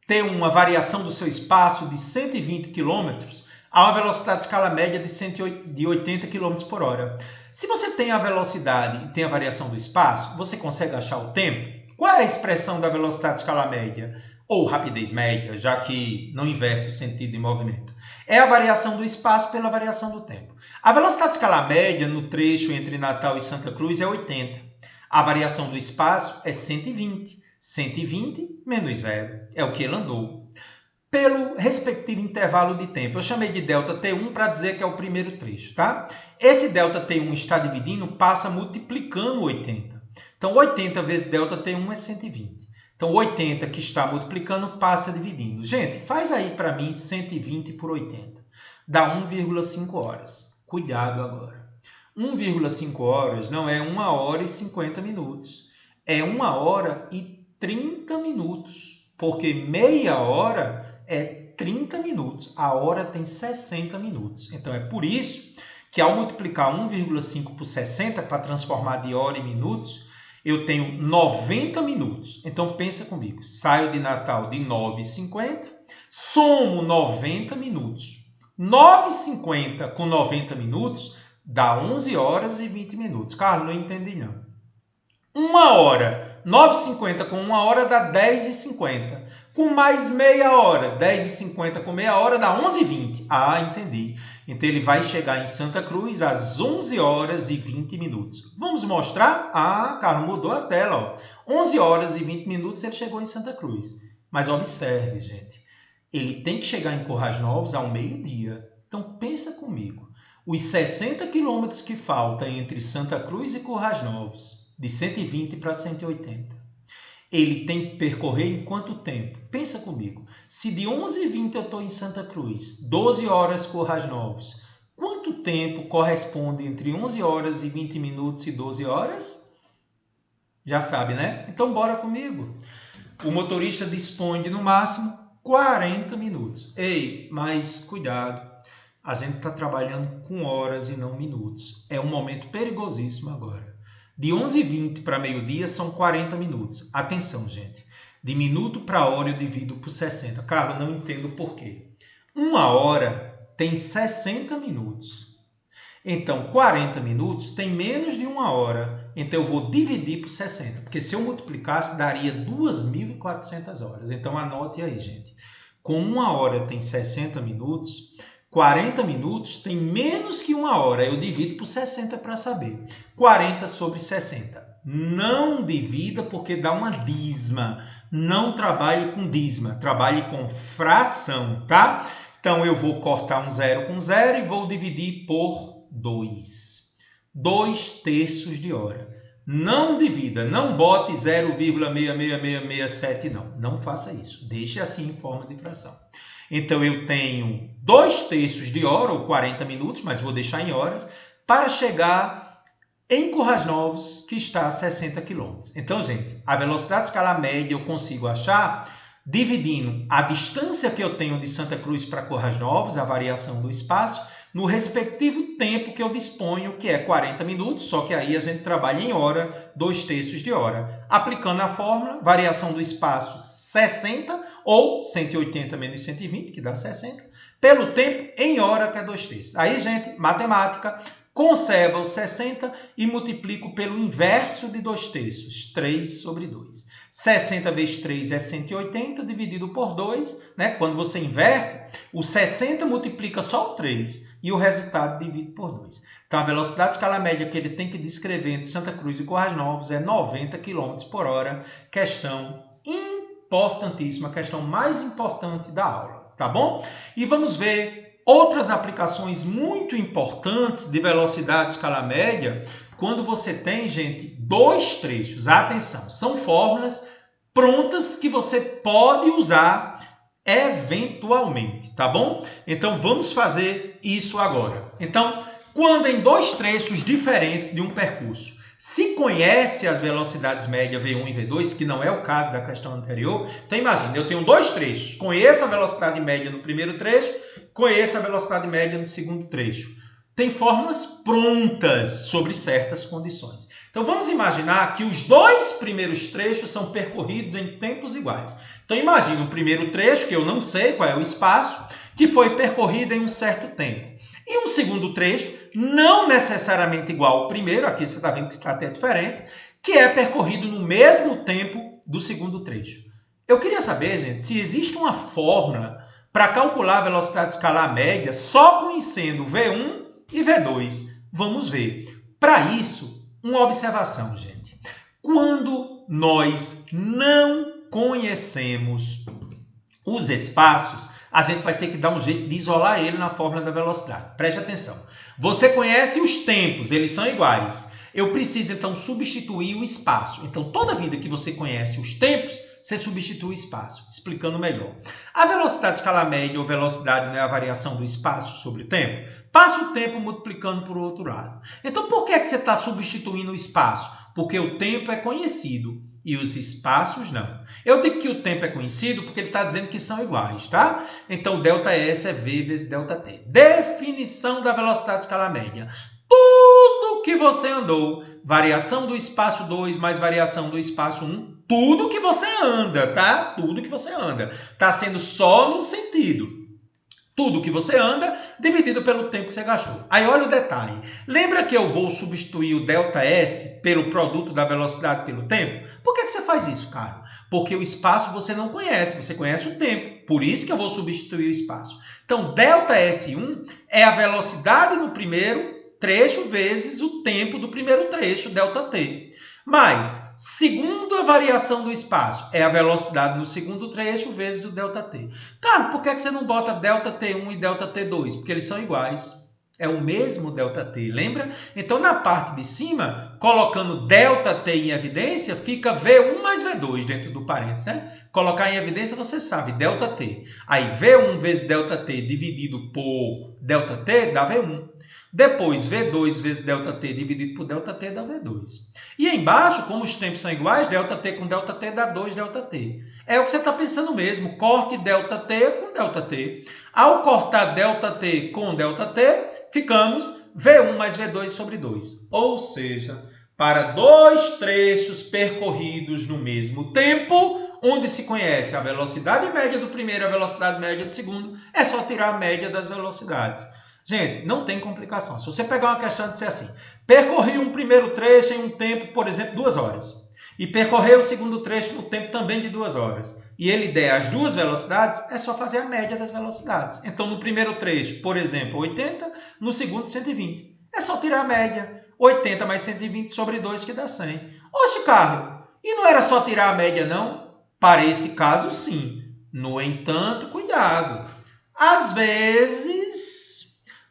ter uma variação do seu espaço de 120 km a uma velocidade de escala média de 80 km por hora. Se você tem a velocidade e tem a variação do espaço, você consegue achar o tempo? Qual é a expressão da velocidade de escala média? Ou rapidez média, já que não inverte o sentido de movimento. É a variação do espaço pela variação do tempo. A velocidade de escala média no trecho entre Natal e Santa Cruz é 80. A variação do espaço é 120. 120 menos 0 é o que ele andou. Pelo respectivo intervalo de tempo. Eu chamei de delta T1 para dizer que é o primeiro trecho, tá? Esse delta T1 está dividindo, passa multiplicando 80. Então, 80 vezes delta T1 é 120. Então, 80 que está multiplicando passa dividindo. Gente, faz aí para mim 120 por 80. Dá 1,5 horas. Cuidado agora. 1,5 horas não é 1 hora e 50 minutos. É 1 hora e 30 minutos. Porque meia hora é 30 minutos. A hora tem 60 minutos. Então, é por isso que ao multiplicar 1,5 por 60 para transformar de hora em minutos, eu tenho 90 minutos. Então, pensa comigo. Saio de Natal de 9h50, somo 90 minutos. 9h50 com 90 minutos dá 11 horas e 20 minutos. Carlos, não entendi não. 1 hora. 9h50 com 1 hora dá 10h50. Com mais meia hora, 10h50 com meia hora dá 11h20. Ah, entendi. Então ele vai chegar em Santa Cruz às 11 horas e 20 minutos. Vamos mostrar? Ah, Carlos, mudou a tela. Ó. 11 horas e 20 minutos ele chegou em Santa Cruz. Mas observe, gente. Ele tem que chegar em Currais Novos ao meio-dia. Então pensa comigo. Os 60 quilômetros que faltam entre Santa Cruz e Currais Novos, de 120 para 180. Ele tem que percorrer em quanto tempo? Pensa comigo. Se de 11h20 eu estou em Santa Cruz, 12 horas Currais Novos, quanto tempo corresponde entre 11 horas e 20 minutos e 12 horas? Já sabe, né? Então, bora comigo. O motorista dispõe de, no máximo, 40 minutos. Ei, mas cuidado. A gente está trabalhando com horas e não minutos. É um momento perigosíssimo agora. De 11h20 para meio-dia são 40 minutos. Atenção, gente. De minuto para hora eu divido por 60. Carlos, não entendo por quê. 1 hora tem 60 minutos. Então, 40 minutos tem menos de 1 hora. Então, eu vou dividir por 60. Porque se eu multiplicasse, daria 2.400 horas. Então, anote aí, gente. Com 1 hora tem 60 minutos... 40 minutos tem menos que 1 hora. Eu divido por 60 para saber. 40 sobre 60. Não divida porque dá uma dízima. Não trabalhe com dízima. Trabalhe com fração, tá? Então, eu vou cortar um zero com zero e vou dividir por 2. 2/3 de hora. Não divida. Não bote 0,66667, não. Não faça isso. Deixe assim em forma de fração. Então, eu tenho 2/3 de hora, ou 40 minutos, mas vou deixar em horas, para chegar em Currais Novos, que está a 60 km. Então, gente, a velocidade de escala média eu consigo achar dividindo a distância que eu tenho de Santa Cruz para Currais Novos, a variação do espaço, no respectivo tempo que eu disponho, que é 40 minutos, só que aí a gente trabalha em hora, 2/3 de hora. Aplicando a fórmula, variação do espaço 60, ou 180 menos 120, que dá 60, pelo tempo em hora, que é 2/3. Aí, gente, matemática, conserva o 60 e multiplico pelo inverso de 2/3, 3/2. 60 vezes 3 é 180, dividido por 2, né? Quando você inverte, o 60 multiplica só o 3 e o resultado divide por 2. Então, a velocidade escala média que ele tem que descrever entre Santa Cruz e Currais Novos é 90 km por hora. Questão importantíssima, a questão mais importante da aula, tá bom? E vamos ver outras aplicações muito importantes de velocidade escala média quando você tem, gente, dois trechos. Atenção, são fórmulas prontas que você pode usar eventualmente, tá bom? Então, vamos fazer isso agora. Então, quando em dois trechos diferentes de um percurso se conhece as velocidades média V1 e V2, que não é o caso da questão anterior, então imagina, eu tenho dois trechos, conheço a velocidade média no primeiro trecho, conheço a velocidade média no segundo trecho. Tem fórmulas prontas sobre certas condições. Então vamos imaginar que os dois primeiros trechos são percorridos em tempos iguais. Então imagina o primeiro trecho, que eu não sei qual é o espaço, que foi percorrido em um certo tempo. E um segundo trecho, não necessariamente igual ao primeiro, aqui você está vendo que está até diferente, que é percorrido no mesmo tempo do segundo trecho. Eu queria saber, gente, se existe uma fórmula para calcular a velocidade escalar média só conhecendo V1 e V2. Vamos ver. Para isso, uma observação, gente. Quando nós não conhecemos os espaços, a gente vai ter que dar um jeito de isolar ele na fórmula da velocidade. Preste atenção. Você conhece os tempos, eles são iguais. Eu preciso, então, substituir o espaço. Então, toda vida que você conhece os tempos, você substitui o espaço. Explicando melhor. A velocidade escalar média ou velocidade, né, a variação do espaço sobre o tempo, passa o tempo multiplicando por outro lado. Então, por que você está substituindo o espaço? Porque o tempo é conhecido e os espaços não. Eu digo que o tempo é conhecido porque ele está dizendo que são iguais, tá? Então, ΔS é V vezes ΔT. Definição da velocidade escalar média. Tudo que você andou, variação do espaço 2 mais variação do espaço 1, tudo que você anda, tá? Tudo que você anda. Está sendo só num sentido. Tudo que você anda dividido pelo tempo que você gastou. Aí olha o detalhe. Lembra que eu vou substituir o ΔS pelo produto da velocidade pelo tempo? Por que você faz isso, cara? Porque o espaço você não conhece, você conhece o tempo. Por isso que eu vou substituir o espaço. Então, ΔS1 é a velocidade no primeiro trecho vezes o tempo do primeiro trecho, ΔT. Mas, segundo a variação do espaço, é a velocidade no segundo trecho vezes o ΔT. Cara, por que você não bota ΔT1 e ΔT2? Porque eles são iguais. É o mesmo ΔT, lembra? Então, na parte de cima, colocando ΔT em evidência, fica V1 mais V2 dentro do parênteses, né? Colocar em evidência, você sabe, ΔT. Aí, V1 vezes ΔT dividido por ΔT dá V1. Depois, V2 vezes ΔT dividido por ΔT dá V2. E aí embaixo, como os tempos são iguais, ΔT com ΔT dá 2ΔT. É o que você está pensando mesmo. Corte ΔT com ΔT. Ao cortar ΔT com ΔT, ficamos V1 mais V2 sobre 2. Ou seja, para dois trechos percorridos no mesmo tempo, onde se conhece a velocidade média do primeiro e a velocidade média do segundo, é só tirar a média das velocidades. Gente, não tem complicação. Se você pegar uma questão de ser assim, percorri um primeiro trecho em um tempo, por exemplo, 2 horas, e percorrer o segundo trecho no tempo também de 2 horas, e ele der as duas velocidades, é só fazer a média das velocidades. Então, no primeiro trecho, por exemplo, 80, no segundo, 120. É só tirar a média. 80 mais 120 sobre 2 que dá 100. Oxe, Carlos, e não era só tirar a média, não? Para esse caso, sim. No entanto, cuidado. Às vezes,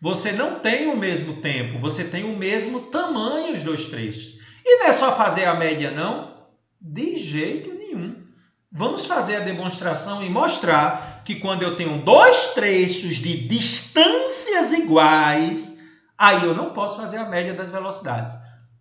você não tem o mesmo tempo, você tem o mesmo tamanho os dois trechos. E não é só fazer a média, não? De jeito nenhum. Vamos fazer a demonstração e mostrar que quando eu tenho dois trechos de distâncias iguais, aí eu não posso fazer a média das velocidades.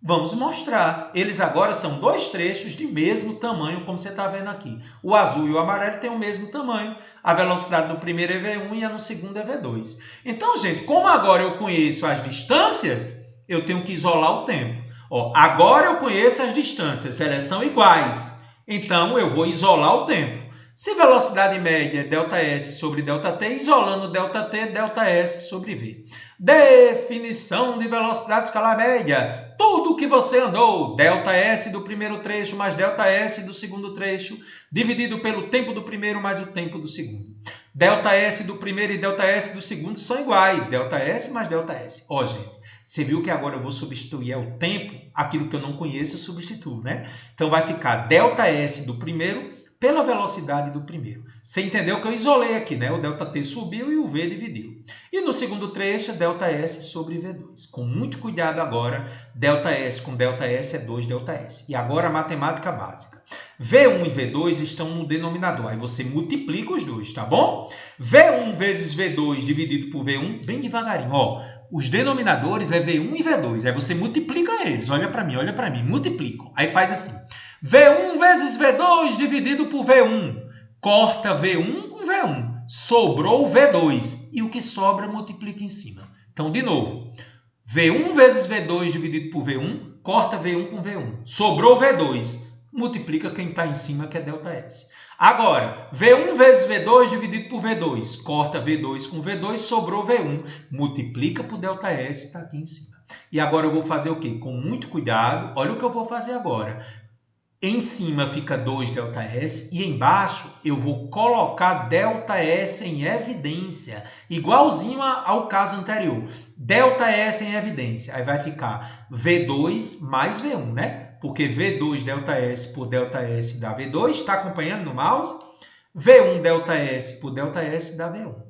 Vamos mostrar. Eles agora são dois trechos de mesmo tamanho, como você está vendo aqui. O azul e o amarelo têm o mesmo tamanho. A velocidade no primeiro é V1 e a no segundo é V2. Então, gente, como agora eu conheço as distâncias, eu tenho que isolar o tempo. Ó, agora eu conheço as distâncias, elas são iguais. Então, eu vou isolar o tempo. Se velocidade média é ΔS sobre ΔT, isolando ΔT, ΔS sobre V. Definição de velocidade escalar média. Tudo que você andou, ΔS do primeiro trecho mais ΔS do segundo trecho, dividido pelo tempo do primeiro mais o tempo do segundo. ΔS do primeiro e ΔS do segundo são iguais, ΔS mais ΔS. Ó, gente, você viu que agora eu vou substituir o tempo, aquilo que eu não conheço eu substituo, né? Então vai ficar ΔS do primeiro pela velocidade do primeiro. Você entendeu que eu isolei aqui, né? O ΔT subiu e o V dividiu. E no segundo trecho, ΔS sobre V2. Com muito cuidado agora, ΔS com ΔS é 2ΔS. E agora a matemática básica. V1 e V2 estão no denominador. Aí você multiplica os dois, tá bom? V1 vezes V2 dividido por V1, bem devagarinho. Ó, os denominadores é V1 e V2. Aí você multiplica eles. Olha para mim, multiplicam. Aí faz assim. V1 vezes V2 dividido por V1. Corta V1 com V1. Sobrou V2. E o que sobra multiplica em cima. Então, de novo. V1 vezes V2 dividido por V1. Corta V1 com V1. Sobrou V2. Multiplica quem está em cima, que é ΔS. Agora, V1 vezes V2 dividido por V2. Corta V2 com V2. Sobrou V1. Multiplica por ΔS, está aqui em cima. E agora eu vou fazer o quê? Com muito cuidado. Olha o que eu vou fazer agora. Em cima fica 2ΔS e embaixo eu vou colocar ΔS em evidência, igualzinho ao caso anterior. ΔS em evidência, aí vai ficar V2 mais V1, né? Porque V2 ΔS por ΔS dá V2, está acompanhando no mouse? V1 ΔS por ΔS dá V1.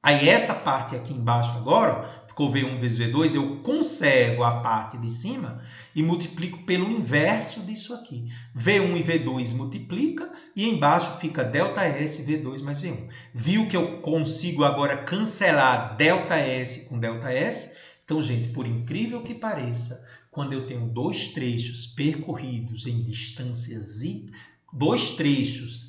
Aí essa parte aqui embaixo agora, ficou V1 vezes V2, eu conservo a parte de cima e multiplico pelo inverso disso aqui. V1 e V2 multiplica e embaixo fica ΔS V2 mais V1. Viu que eu consigo agora cancelar ΔS com ΔS? Então, gente, por incrível que pareça, quando eu tenho dois trechos percorridos em distâncias e dois trechos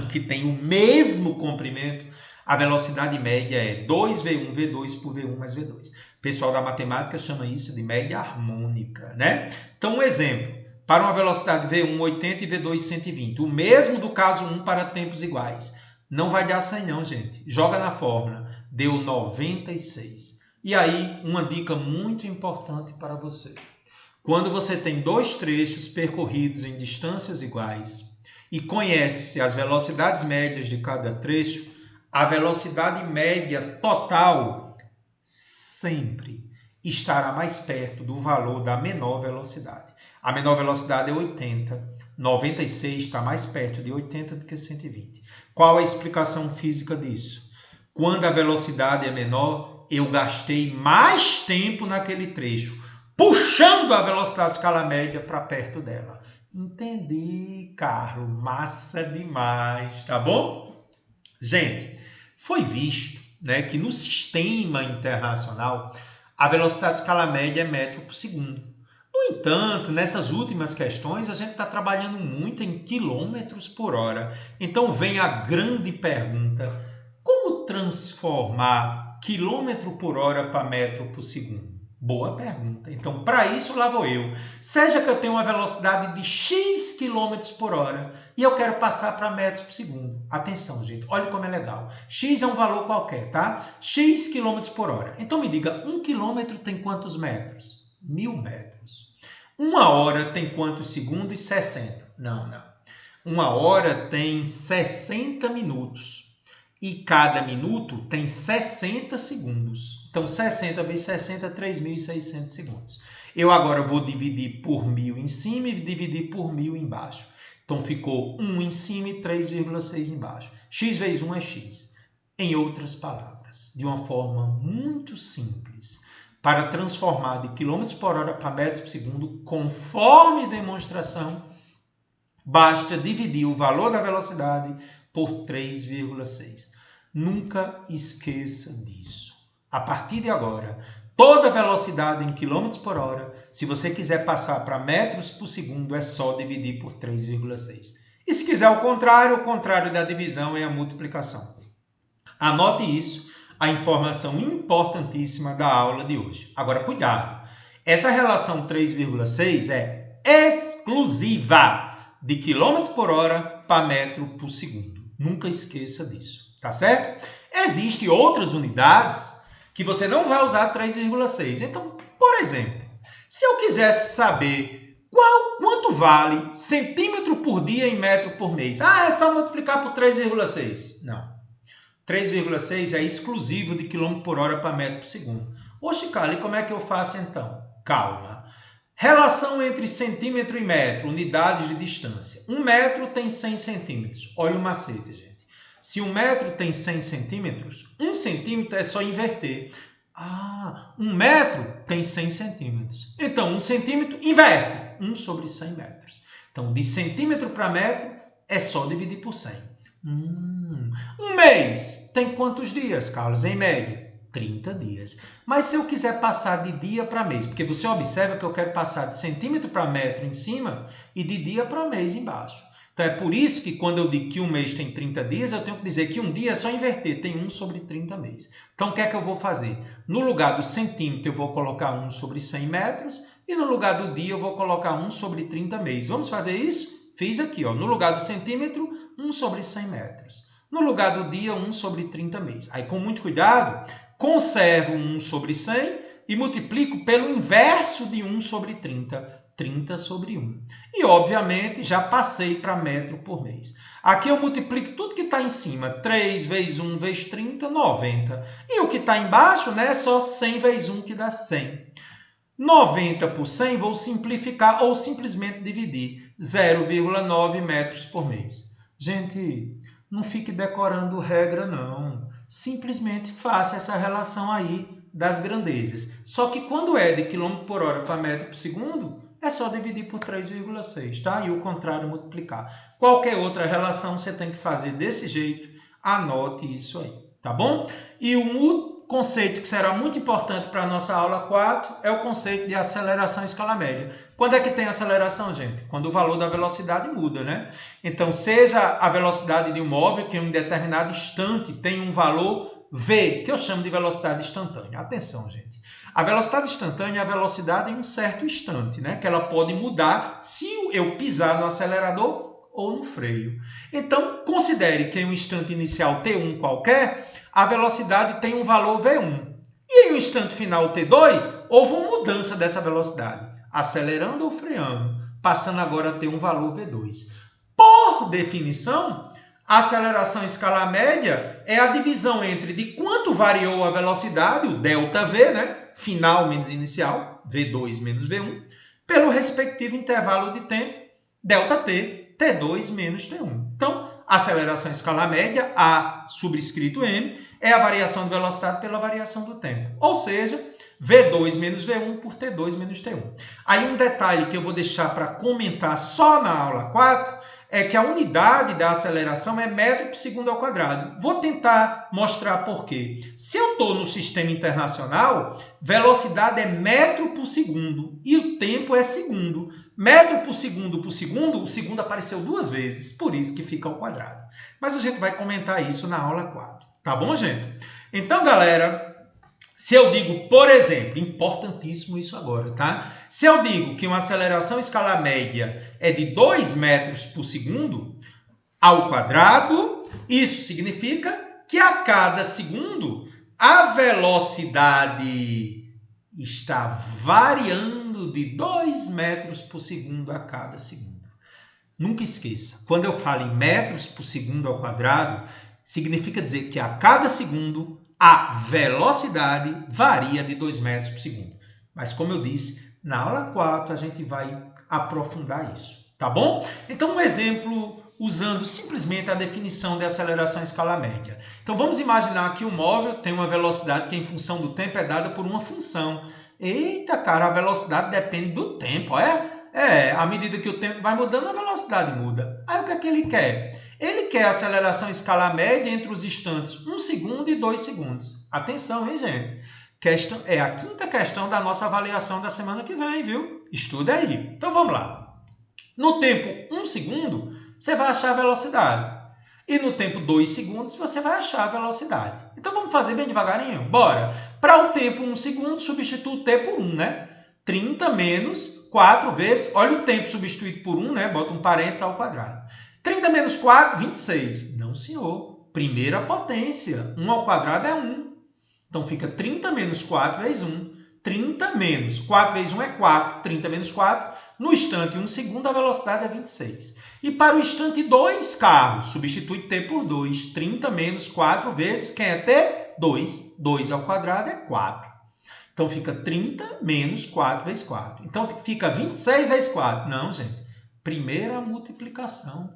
que têm o mesmo comprimento, a velocidade média é 2V1, V2 por V1 mais V2. O pessoal da matemática chama isso de média harmônica, né? Então, um exemplo. Para uma velocidade V1, 80 e V2, 120. O mesmo do caso 1 para tempos iguais. Não vai dar 100 não, gente. Joga na fórmula. Deu 96. E aí, uma dica muito importante para você. Quando você tem dois trechos percorridos em distâncias iguais e conhece as velocidades médias de cada trecho, a velocidade média total sempre estará mais perto do valor da menor velocidade. A menor velocidade é 80, 96 está mais perto de 80 do que 120. Qual a explicação física disso? Quando a velocidade é menor, eu gastei mais tempo naquele trecho, puxando a velocidade de escala média para perto dela. Entendi, Carlos. Massa demais, tá bom? Gente, foi visto, né, que no sistema internacional a velocidade de escala média é metro por segundo. No entanto, nessas últimas questões, a gente está trabalhando muito em quilômetros por hora. Então vem a grande pergunta: como transformar quilômetro por hora para metro por segundo? Boa pergunta. Então, para isso, lá vou eu. Seja que eu tenha uma velocidade de x km por hora e eu quero passar para metros por segundo. Atenção, gente. Olha como é legal. X é um valor qualquer, tá? X km por hora. Então, me diga, 1 quilômetro tem quantos metros? 1000 metros. 1 hora tem quantos segundos? 60. Não. 1 hora tem 60 minutos. E cada minuto tem 60 segundos. Então, 60 vezes 60 é 3.600 segundos. Eu agora vou dividir por 1.000 em cima e dividir por 1.000 embaixo. Então, ficou 1 em cima e 3,6 embaixo. X vezes 1 é x. Em outras palavras, de uma forma muito simples, para transformar de quilômetros por hora para metros por segundo, conforme demonstração, basta dividir o valor da velocidade por 3,6. Nunca esqueça disso. A partir de agora, toda velocidade em quilômetros por hora, se você quiser passar para metros por segundo, é só dividir por 3,6. E se quiser o contrário da divisão é a multiplicação. Anote isso, a informação importantíssima da aula de hoje. Agora, cuidado. Essa relação 3,6 é exclusiva de quilômetro por hora para metro por segundo. Nunca esqueça disso, tá certo? Existem outras unidades que você não vai usar 3,6. Então, por exemplo, se eu quisesse saber quanto vale centímetro por dia em metro por mês, é só multiplicar por 3,6. Não. 3,6 é exclusivo de quilômetro por hora para metro por segundo. Oxe, Carlos, e como é que eu faço então? Calma. Relação entre centímetro e metro, unidades de distância. 1 metro tem 100 centímetros. Olha o macete, gente. Se 1 metro tem 100 centímetros, 1 centímetro é só inverter. 1 metro tem 100 centímetros. Então, 1 centímetro inverte. 1 sobre 100 metros. Então, de centímetro para metro, é só dividir por 100. Um mês tem quantos dias, Carlos? Em média, 30 dias. Mas se eu quiser passar de dia para mês, porque você observa que eu quero passar de centímetro para metro em cima e de dia para mês embaixo. Então é por isso que quando eu digo que um mês tem 30 dias, eu tenho que dizer que um dia é só inverter, tem 1 sobre 30 meses. Então o que é que eu vou fazer? No lugar do centímetro eu vou colocar 1 sobre 100 metros e no lugar do dia eu vou colocar 1 sobre 30 meses. Vamos fazer isso? Fiz aqui, ó, no lugar do centímetro, 1 sobre 100 metros. No lugar do dia, 1 sobre 30 meses. Aí com muito cuidado, conservo 1 sobre 100 e multiplico pelo inverso de 1 sobre 30. 30 sobre 1. E, obviamente, já passei para metro por mês. Aqui eu multiplico tudo que está em cima. 3 vezes 1 vezes 30, 90. E o que está embaixo, né, é só 100 vezes 1, que dá 100. 90 por 100, vou simplificar ou simplesmente dividir. 0,9 metros por mês. Gente, não fique decorando regra, não. Simplesmente faça essa relação aí das grandezas. Só que quando é de quilômetro por hora para metro por segundo, é só dividir por 3,6, tá? E o contrário multiplicar. Qualquer outra relação você tem que fazer desse jeito. Anote isso aí, tá bom? E um conceito que será muito importante para a nossa aula 4 é o conceito de aceleração em escala média. Quando é que tem aceleração, gente? Quando o valor da velocidade muda, né? Então, seja a velocidade de um móvel que em um determinado instante tem um valor V, que eu chamo de velocidade instantânea. Atenção, gente. A velocidade instantânea é a velocidade em um certo instante, né? Que ela pode mudar se eu pisar no acelerador ou no freio. Então, considere que em um instante inicial T1 qualquer, a velocidade tem um valor V1. E em um instante final T2, houve uma mudança dessa velocidade, acelerando ou freando, passando agora a ter um valor V2. Por definição, a aceleração em escala média é a divisão entre de quanto variou a velocidade, o ΔV, né? Final menos inicial, V2 menos V1, pelo respectivo intervalo de tempo, ΔT, T2 menos T1. Então, a aceleração em escala média, A subscrito M, é a variação de velocidade pela variação do tempo. Ou seja, V2 menos V1 por T2 menos T1. Aí um detalhe que eu vou deixar para comentar só na aula 4 é que a unidade da aceleração é metro por segundo ao quadrado. Vou tentar mostrar por quê. Se eu estou no sistema internacional, velocidade é metro por segundo e o tempo é segundo. Metro por segundo, o segundo apareceu 2 vezes, por isso que fica ao quadrado. Mas a gente vai comentar isso na aula 4. Tá bom, gente? Então, galera, se eu digo, por exemplo, importantíssimo isso agora, tá? Se eu digo que uma aceleração em escala média é de 2 metros por segundo ao quadrado, isso significa que a cada segundo a velocidade está variando de 2 metros por segundo a cada segundo. Nunca esqueça, quando eu falo em metros por segundo ao quadrado, significa dizer que a cada segundo a velocidade varia de 2 metros por segundo. Mas como eu disse, na aula 4 a gente vai aprofundar isso, tá bom? Então um exemplo usando simplesmente a definição de aceleração em escala média. Então vamos imaginar que o móvel tem uma velocidade que em função do tempo é dada por uma função. Eita, cara, a velocidade depende do tempo, é? À medida que o tempo vai mudando, a velocidade muda. Aí o que é que ele quer? Ele quer aceleração em escala média entre os instantes 1 segundo e 2 segundos. Atenção, hein, gente? É a 5ª questão da nossa avaliação da semana que vem, viu? Estuda aí. Então vamos lá. No tempo 1 segundo, você vai achar a velocidade. E no tempo 2 segundos, você vai achar a velocidade. Então vamos fazer bem devagarinho? Bora! Para o tempo 1 segundo, substitua o T por 1, né? 30 menos 4 vezes, olha o tempo substituído por 1, né? Bota um parênteses ao quadrado. 30 menos 4, 26. Não, senhor. Primeira potência. 1 ao quadrado é 1. Então, fica 30 menos 4 vezes 1. 30 menos 4 vezes 1 é 4. 30 menos 4. No instante 1 segundo, a velocidade é 26. E para o instante 2, carro, substitui t por 2. 30 menos 4 vezes, quem é t? 2. 2 ao quadrado é 4. Então, fica 30 menos 4 vezes 4. Então, fica 26 vezes 4. Não, gente. Primeira multiplicação.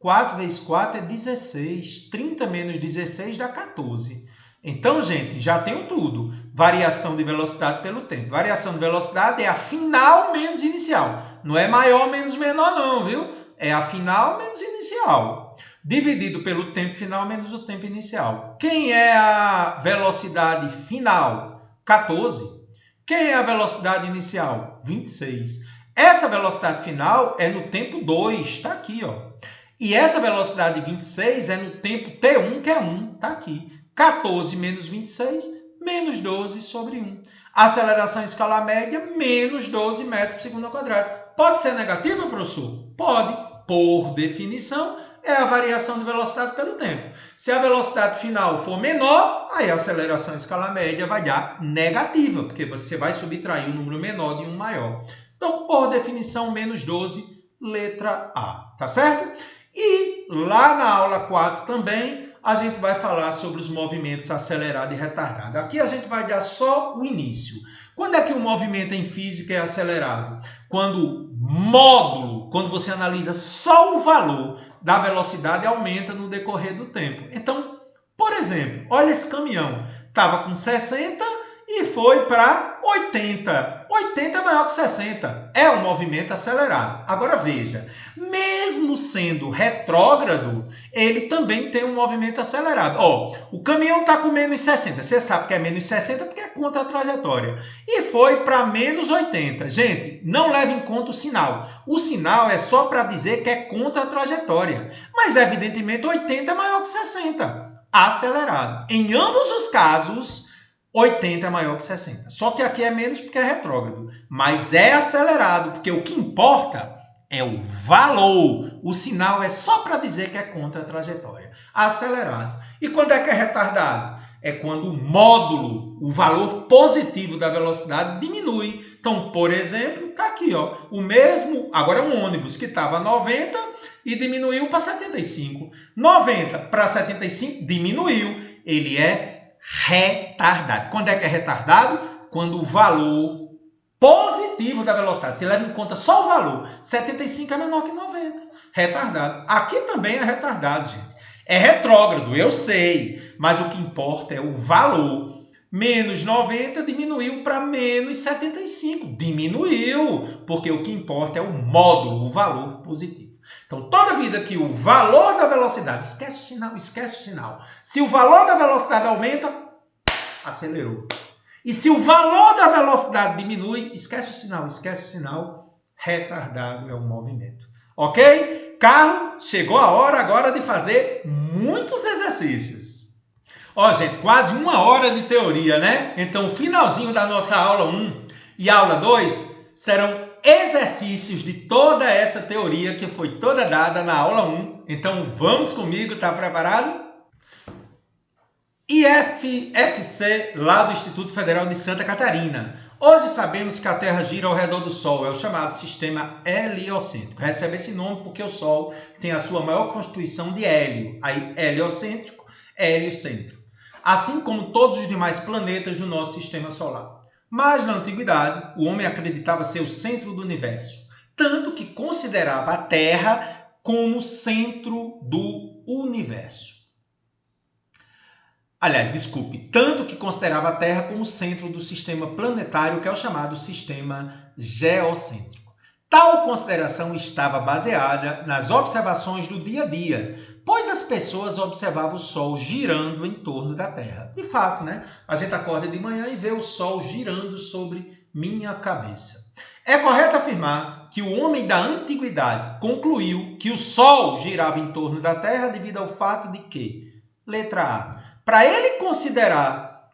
4 vezes 4 é 16. 30 menos 16 dá 14. Então, gente, já tenho tudo. Variação de velocidade pelo tempo. Variação de velocidade é a final menos inicial. Não é maior menos menor, não, viu? É a final menos inicial. Dividido pelo tempo final menos o tempo inicial. Quem é a velocidade final? 14. Quem é a velocidade inicial? 26. Essa velocidade final é no tempo 2. Está aqui, ó. E essa velocidade 26 é no tempo t1, que é 1. Está aqui. 14 menos 26, menos 12 sobre 1. Aceleração em escala média, menos 12 metros por segundo ao quadrado. Pode ser negativa, professor? Pode. Por definição, é a variação de velocidade pelo tempo. Se a velocidade final for menor, aí a aceleração em escala média vai dar negativa, porque você vai subtrair um número menor de um maior. Então, por definição, menos 12, letra A. Tá certo? E lá na aula 4 também, a gente vai falar sobre os movimentos acelerado e retardado. Aqui a gente vai dar só o início. Quando é que o movimento em física é acelerado? Quando módulo, quando você analisa só o valor da velocidade, aumenta no decorrer do tempo. Então, por exemplo, olha esse caminhão. Estava com 60 e foi para 80. 80 é maior que 60. É um movimento acelerado. Agora veja, mesmo sendo retrógrado, ele também tem um movimento acelerado. Ó, o caminhão está com menos 60. Você sabe que é menos 60 porque é contra a trajetória. E foi para menos 80. Gente, não leve em conta o sinal. O sinal é só para dizer que é contra a trajetória. Mas, evidentemente, 80 é maior que 60. Acelerado. Em ambos os casos, 80 é maior que 60. Só que aqui é menos porque é retrógrado. Mas é acelerado, porque o que importa é o valor. O sinal é só para dizer que é contra a trajetória. Acelerado. E quando é que é retardado? É quando o módulo, o valor positivo da velocidade diminui. Então, por exemplo, está aqui, ó, o mesmo, agora é um ônibus que estava 90 e diminuiu para 75. 90 para 75 diminuiu. Ele é retardado. Quando é que é retardado? Quando o valor positivo da velocidade, você leva em conta só o valor, 75 é menor que 90. Retardado. Aqui também é retardado, gente. É retrógrado, eu sei, mas o que importa é o valor. Menos 90 diminuiu para menos 75. Diminuiu, porque o que importa é o módulo, o valor positivo. Então, toda vida que o valor da velocidade, esquece o sinal, esquece o sinal. Se o valor da velocidade aumenta, acelerou. E se o valor da velocidade diminui, esquece o sinal, retardado é o movimento. Ok? Carlos, chegou a hora agora de fazer muitos exercícios. Ó, gente, quase 1 hora de teoria, né? Então, o finalzinho da nossa aula 1 e aula 2 serão exercícios de toda essa teoria que foi toda dada na aula 1. Então, vamos comigo, tá preparado? IFSC, lá do Instituto Federal de Santa Catarina. Hoje sabemos que a Terra gira ao redor do Sol, é o chamado sistema heliocêntrico. Recebe esse nome porque o Sol tem a sua maior constituição de hélio. Aí, heliocêntrico, heliocêntrico. Assim como todos os demais planetas do nosso sistema solar. Mas, na antiguidade, o homem acreditava ser o centro do universo, tanto que considerava a Terra como centro do universo. Aliás, desculpe, tanto que considerava a Terra como centro do sistema planetário, que é o chamado sistema geocêntrico. Tal consideração estava baseada nas observações do dia a dia, pois as pessoas observavam o Sol girando em torno da Terra. De fato, né? A gente acorda de manhã e vê o Sol girando sobre minha cabeça. É correto afirmar que o homem da antiguidade concluiu que o Sol girava em torno da Terra devido ao fato de que, letra A, para ele considerar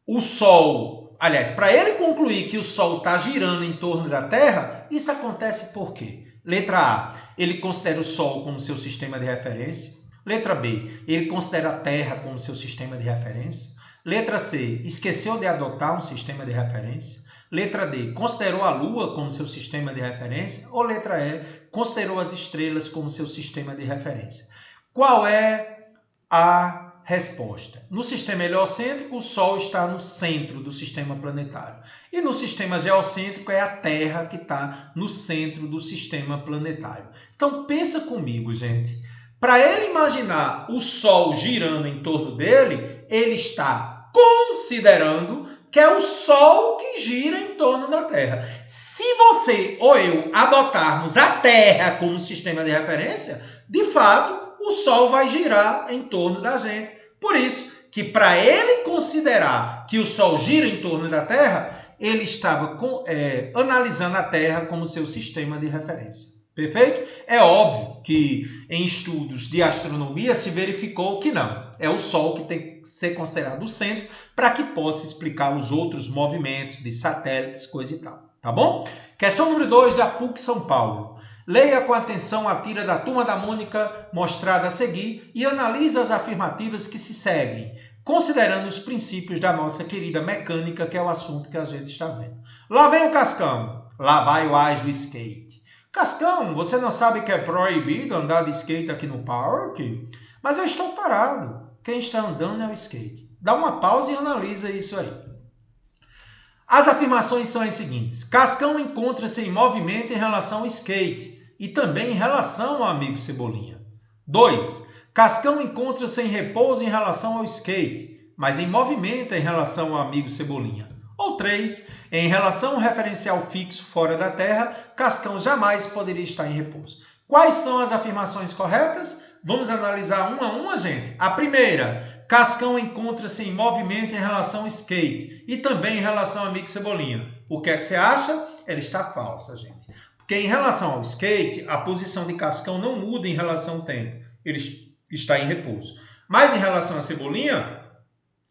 o Sol, aliás, para ele concluir que o Sol está girando em torno da Terra, isso acontece por quê? Letra A, ele considera o Sol como seu sistema de referência. Letra B, ele considera a Terra como seu sistema de referência. Letra C, esqueceu de adotar um sistema de referência. Letra D, considerou a Lua como seu sistema de referência. Ou letra E, considerou as estrelas como seu sistema de referência. Qual é a resposta? No sistema heliocêntrico, o Sol está no centro do sistema planetário. E no sistema geocêntrico é a Terra que está no centro do sistema planetário. Então pensa comigo, gente. Para ele imaginar o Sol girando em torno dele, ele está considerando que é o Sol que gira em torno da Terra. Se você ou eu adotarmos a Terra como sistema de referência, de fato, o Sol vai girar em torno da gente. Por isso que para ele considerar que o Sol gira em torno da Terra, ele estava analisando a Terra como seu sistema de referência. Perfeito? É óbvio que em estudos de astronomia se verificou que não. É o Sol que tem que ser considerado o centro para que possa explicar os outros movimentos de satélites, coisa e tal. Tá bom? Questão número 2 da PUC São Paulo. Leia com atenção a tira da Turma da Mônica mostrada a seguir e analise as afirmativas que se seguem, considerando os princípios da nossa querida mecânica, que é o assunto que a gente está vendo. Lá vem o Cascão. Lá vai o Ás do skate. Cascão, você não sabe que é proibido andar de skate aqui no parque? Mas eu estou parado. Quem está andando é o skate. Dá uma pausa e analisa isso aí. As afirmações são as seguintes. Cascão encontra-se em movimento em relação ao skate e também em relação ao amigo Cebolinha. 2. Cascão encontra-se em repouso em relação ao skate, mas em movimento em relação ao amigo Cebolinha. Ou 3. Em relação ao referencial fixo fora da Terra, Cascão jamais poderia estar em repouso. Quais são as afirmações corretas? Vamos analisar uma a uma, gente. A primeira, Cascão encontra-se em movimento em relação ao skate e também em relação ao amigo Cebolinha. O que é que você acha? Ela está falsa, gente. Porque em relação ao skate, a posição de Cascão não muda em relação ao tempo. Ele está em repouso. Mas em relação a Cebolinha,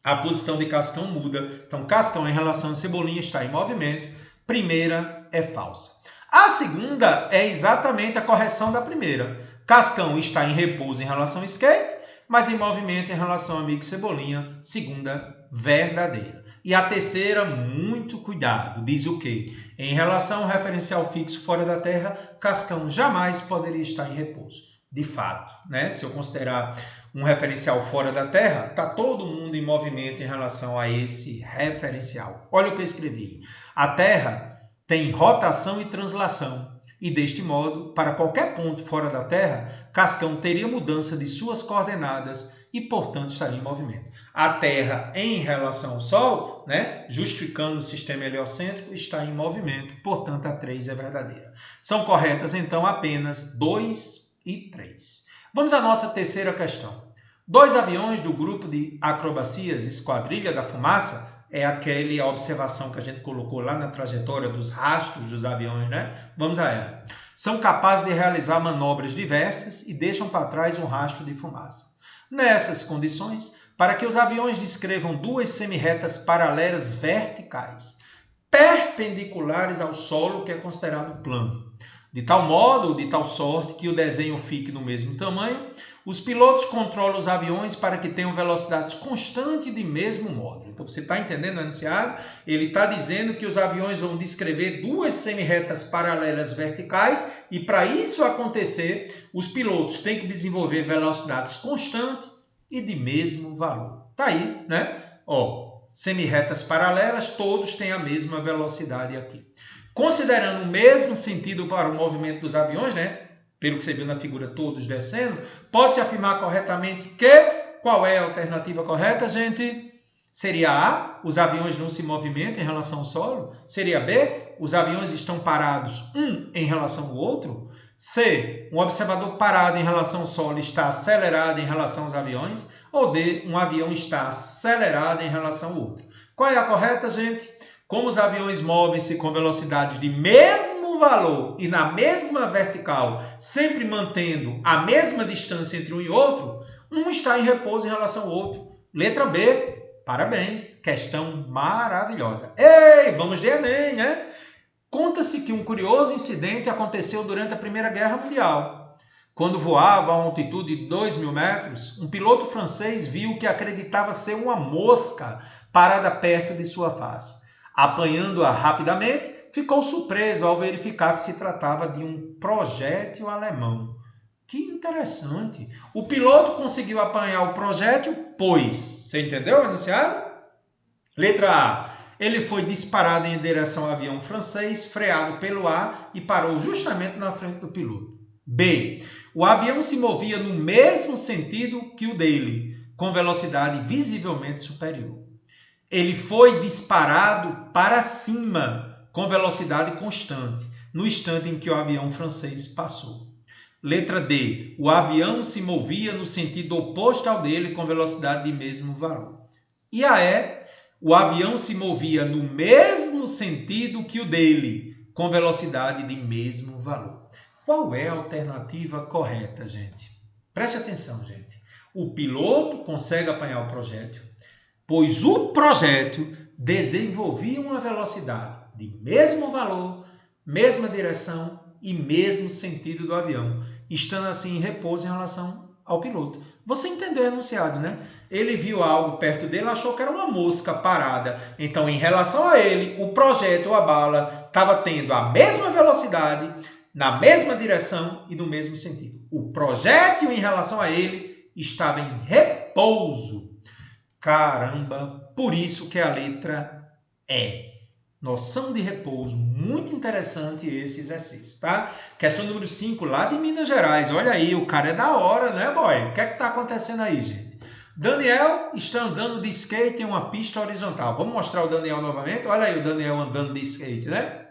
a posição de Cascão muda. Então, Cascão em relação a Cebolinha está em movimento. Primeira é falsa. A segunda é exatamente a correção da primeira. Cascão está em repouso em relação ao skate, mas em movimento em relação ao amigo Cebolinha. Segunda, verdadeira. E a terceira, muito cuidado, diz o quê? Em relação ao referencial fixo fora da Terra, Cascão jamais poderia estar em repouso. De fato, né? Se eu considerar um referencial fora da Terra, está todo mundo em movimento em relação a esse referencial. Olha o que eu escrevi. A Terra tem rotação e translação. E deste modo, para qualquer ponto fora da Terra, Cascão teria mudança de suas coordenadas e, portanto, estaria em movimento. A Terra, em relação ao Sol, né, justificando o sistema heliocêntrico, está em movimento, portanto, a 3 é verdadeira. São corretas, então, apenas 2 e 3. Vamos à nossa terceira questão. 2 aviões do grupo de acrobacias Esquadrilha da Fumaça, é aquela observação que a gente colocou lá na trajetória dos rastros dos aviões, né? Vamos a ela. São capazes de realizar manobras diversas e deixam para trás um rastro de fumaça. Nessas condições, para que os aviões descrevam 2 semirretas paralelas verticais, perpendiculares ao solo, que é considerado plano, de tal modo ou de tal sorte que o desenho fique no mesmo tamanho, os pilotos controlam os aviões para que tenham velocidades constantes de mesmo modo. Então, você está entendendo o enunciado? Ele está dizendo que os aviões vão descrever 2 semirretas paralelas verticais e, para isso acontecer, os pilotos têm que desenvolver velocidades constantes e de mesmo valor. Está aí, né? Semirretas paralelas, todos têm a mesma velocidade aqui. Considerando o mesmo sentido para o movimento dos aviões, né? Pelo que você viu na figura, todos descendo, pode-se afirmar corretamente que... Qual é a alternativa correta, gente? Seria A, os aviões não se movimentam em relação ao solo? Seria B, os aviões estão parados um em relação ao outro? C, um observador parado em relação ao solo está acelerado em relação aos aviões? Ou D, um avião está acelerado em relação ao outro? Qual é a correta, gente? Como os aviões movem-se com velocidades de mesmo valor e na mesma vertical, sempre mantendo a mesma distância entre um e outro, um está em repouso em relação ao outro. Letra B, parabéns, questão maravilhosa. Ei, vamos de Enem, né? Conta-se que um curioso incidente aconteceu durante a Primeira Guerra Mundial. Quando voava a uma altitude de 2.000 metros, um piloto francês viu o que acreditava ser uma mosca parada perto de sua face. Apanhando-a rapidamente, ficou surpreso ao verificar que se tratava de um projétil alemão. Que interessante! O piloto conseguiu apanhar o projétil, pois... Você entendeu o enunciado? Letra A. Ele foi disparado em direção ao avião francês, freado pelo ar e parou justamente na frente do piloto. B. O avião se movia no mesmo sentido que o dele, com velocidade visivelmente superior. Ele foi disparado para cima, com velocidade constante, no instante em que o avião francês passou. Letra D. O avião se movia no sentido oposto ao dele, com velocidade de mesmo valor. E a E. O avião se movia no mesmo sentido que o dele, com velocidade de mesmo valor. Qual é a alternativa correta, gente? Preste atenção, gente. O piloto consegue apanhar o projétil, pois o projétil desenvolvia uma velocidade de mesmo valor, mesma direção e mesmo sentido do avião, estando assim em repouso em relação ao piloto. Você entendeu o enunciado, né? Ele viu algo perto dele, achou que era uma mosca parada. Então, em relação a ele, o projétil, a bala, estava tendo a mesma velocidade, na mesma direção e no mesmo sentido. O projétil, em relação a ele, estava em repouso. Caramba! Por isso que a letra E. Noção de repouso, muito interessante esse exercício, tá? Questão número 5, lá de Minas Gerais. Olha aí, o cara é da hora, né, boy? O que é que tá acontecendo aí, gente? Daniel está andando de skate em uma pista horizontal. Vamos mostrar o Daniel novamente? Olha aí o Daniel andando de skate, né?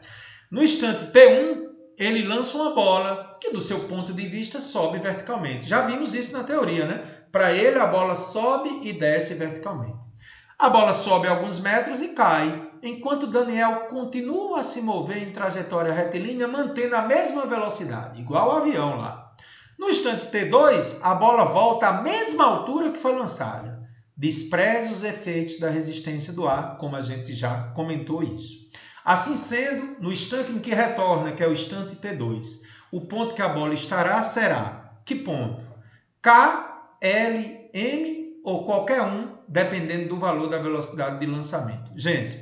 No instante T1, ele lança uma bola que, do seu ponto de vista, sobe verticalmente. Já vimos isso na teoria, né? Para ele, a bola sobe e desce verticalmente. A bola sobe alguns metros e cai, enquanto Daniel continua a se mover em trajetória retilínea, mantendo a mesma velocidade, igual ao avião lá. No instante T2, a bola volta à mesma altura que foi lançada. Despreze os efeitos da resistência do ar, como a gente já comentou isso. Assim sendo, no instante em que retorna, que é o instante T2, o ponto que a bola estará será, que ponto? K, L, M ou qualquer um, dependendo do valor da velocidade de lançamento. Gente,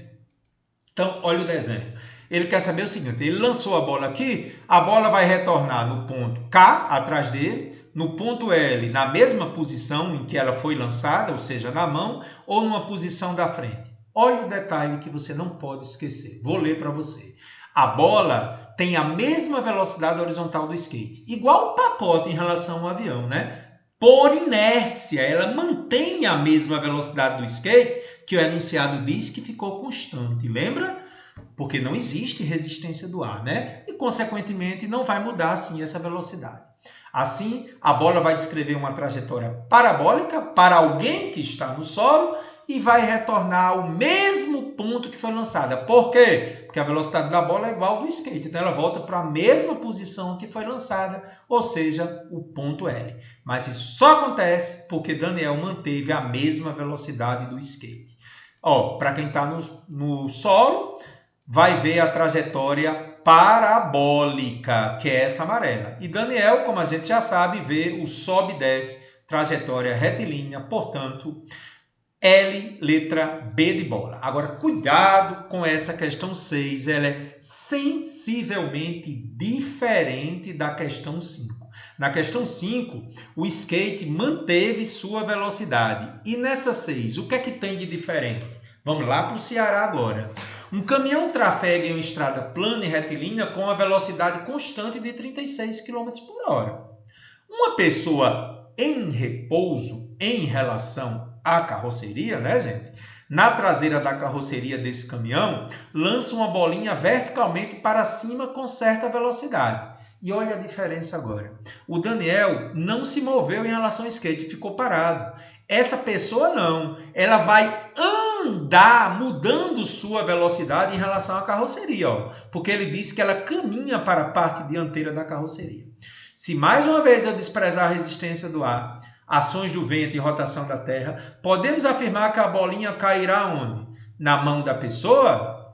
então olha o desenho. Ele quer saber o seguinte, ele lançou a bola aqui, a bola vai retornar no ponto K, atrás dele, no ponto L, na mesma posição em que ela foi lançada, ou seja, na mão, ou numa posição da frente. Olha o detalhe que você não pode esquecer. Vou ler para você. A bola tem a mesma velocidade horizontal do skate, igual o pacote em relação ao avião, né? Por inércia, ela mantém a mesma velocidade do skate, que o enunciado diz que ficou constante, lembra? Porque não existe resistência do ar, né? E, consequentemente, não vai mudar assim essa velocidade. Assim, a bola vai descrever uma trajetória parabólica para alguém que está no solo e vai retornar ao mesmo ponto que foi lançada. Por quê? Porque a velocidade da bola é igual ao do skate. Então, ela volta para a mesma posição que foi lançada, ou seja, o ponto L. Mas isso só acontece porque Daniel manteve a mesma velocidade do skate. Para quem está no solo, vai ver a trajetória parabólica, que é essa amarela. E Daniel, como a gente já sabe, vê o sobe e desce, trajetória retilínea, portanto, L, letra B de bola. Agora, cuidado com essa questão 6, ela é sensivelmente diferente da questão 5. Na questão 5, o skate manteve sua velocidade. E nessa 6, o que é que tem de diferente? Vamos lá para o Ceará agora. Um caminhão trafega em uma estrada plana e retilínea com a velocidade constante de 36 km por hora. Uma pessoa em repouso em relação à carroceria, né, gente? Na traseira da carroceria desse caminhão, lança uma bolinha verticalmente para cima com certa velocidade. E olha a diferença agora. O Daniel não se moveu em relação ao skate, ficou parado. Essa pessoa não. Ela vai andar mudando sua velocidade em relação à carroceria, porque ele disse que ela caminha para a parte dianteira da carroceria. Se mais uma vez eu desprezar a resistência do ar, ações do vento e rotação da terra, podemos afirmar que a bolinha cairá onde? Na mão da pessoa,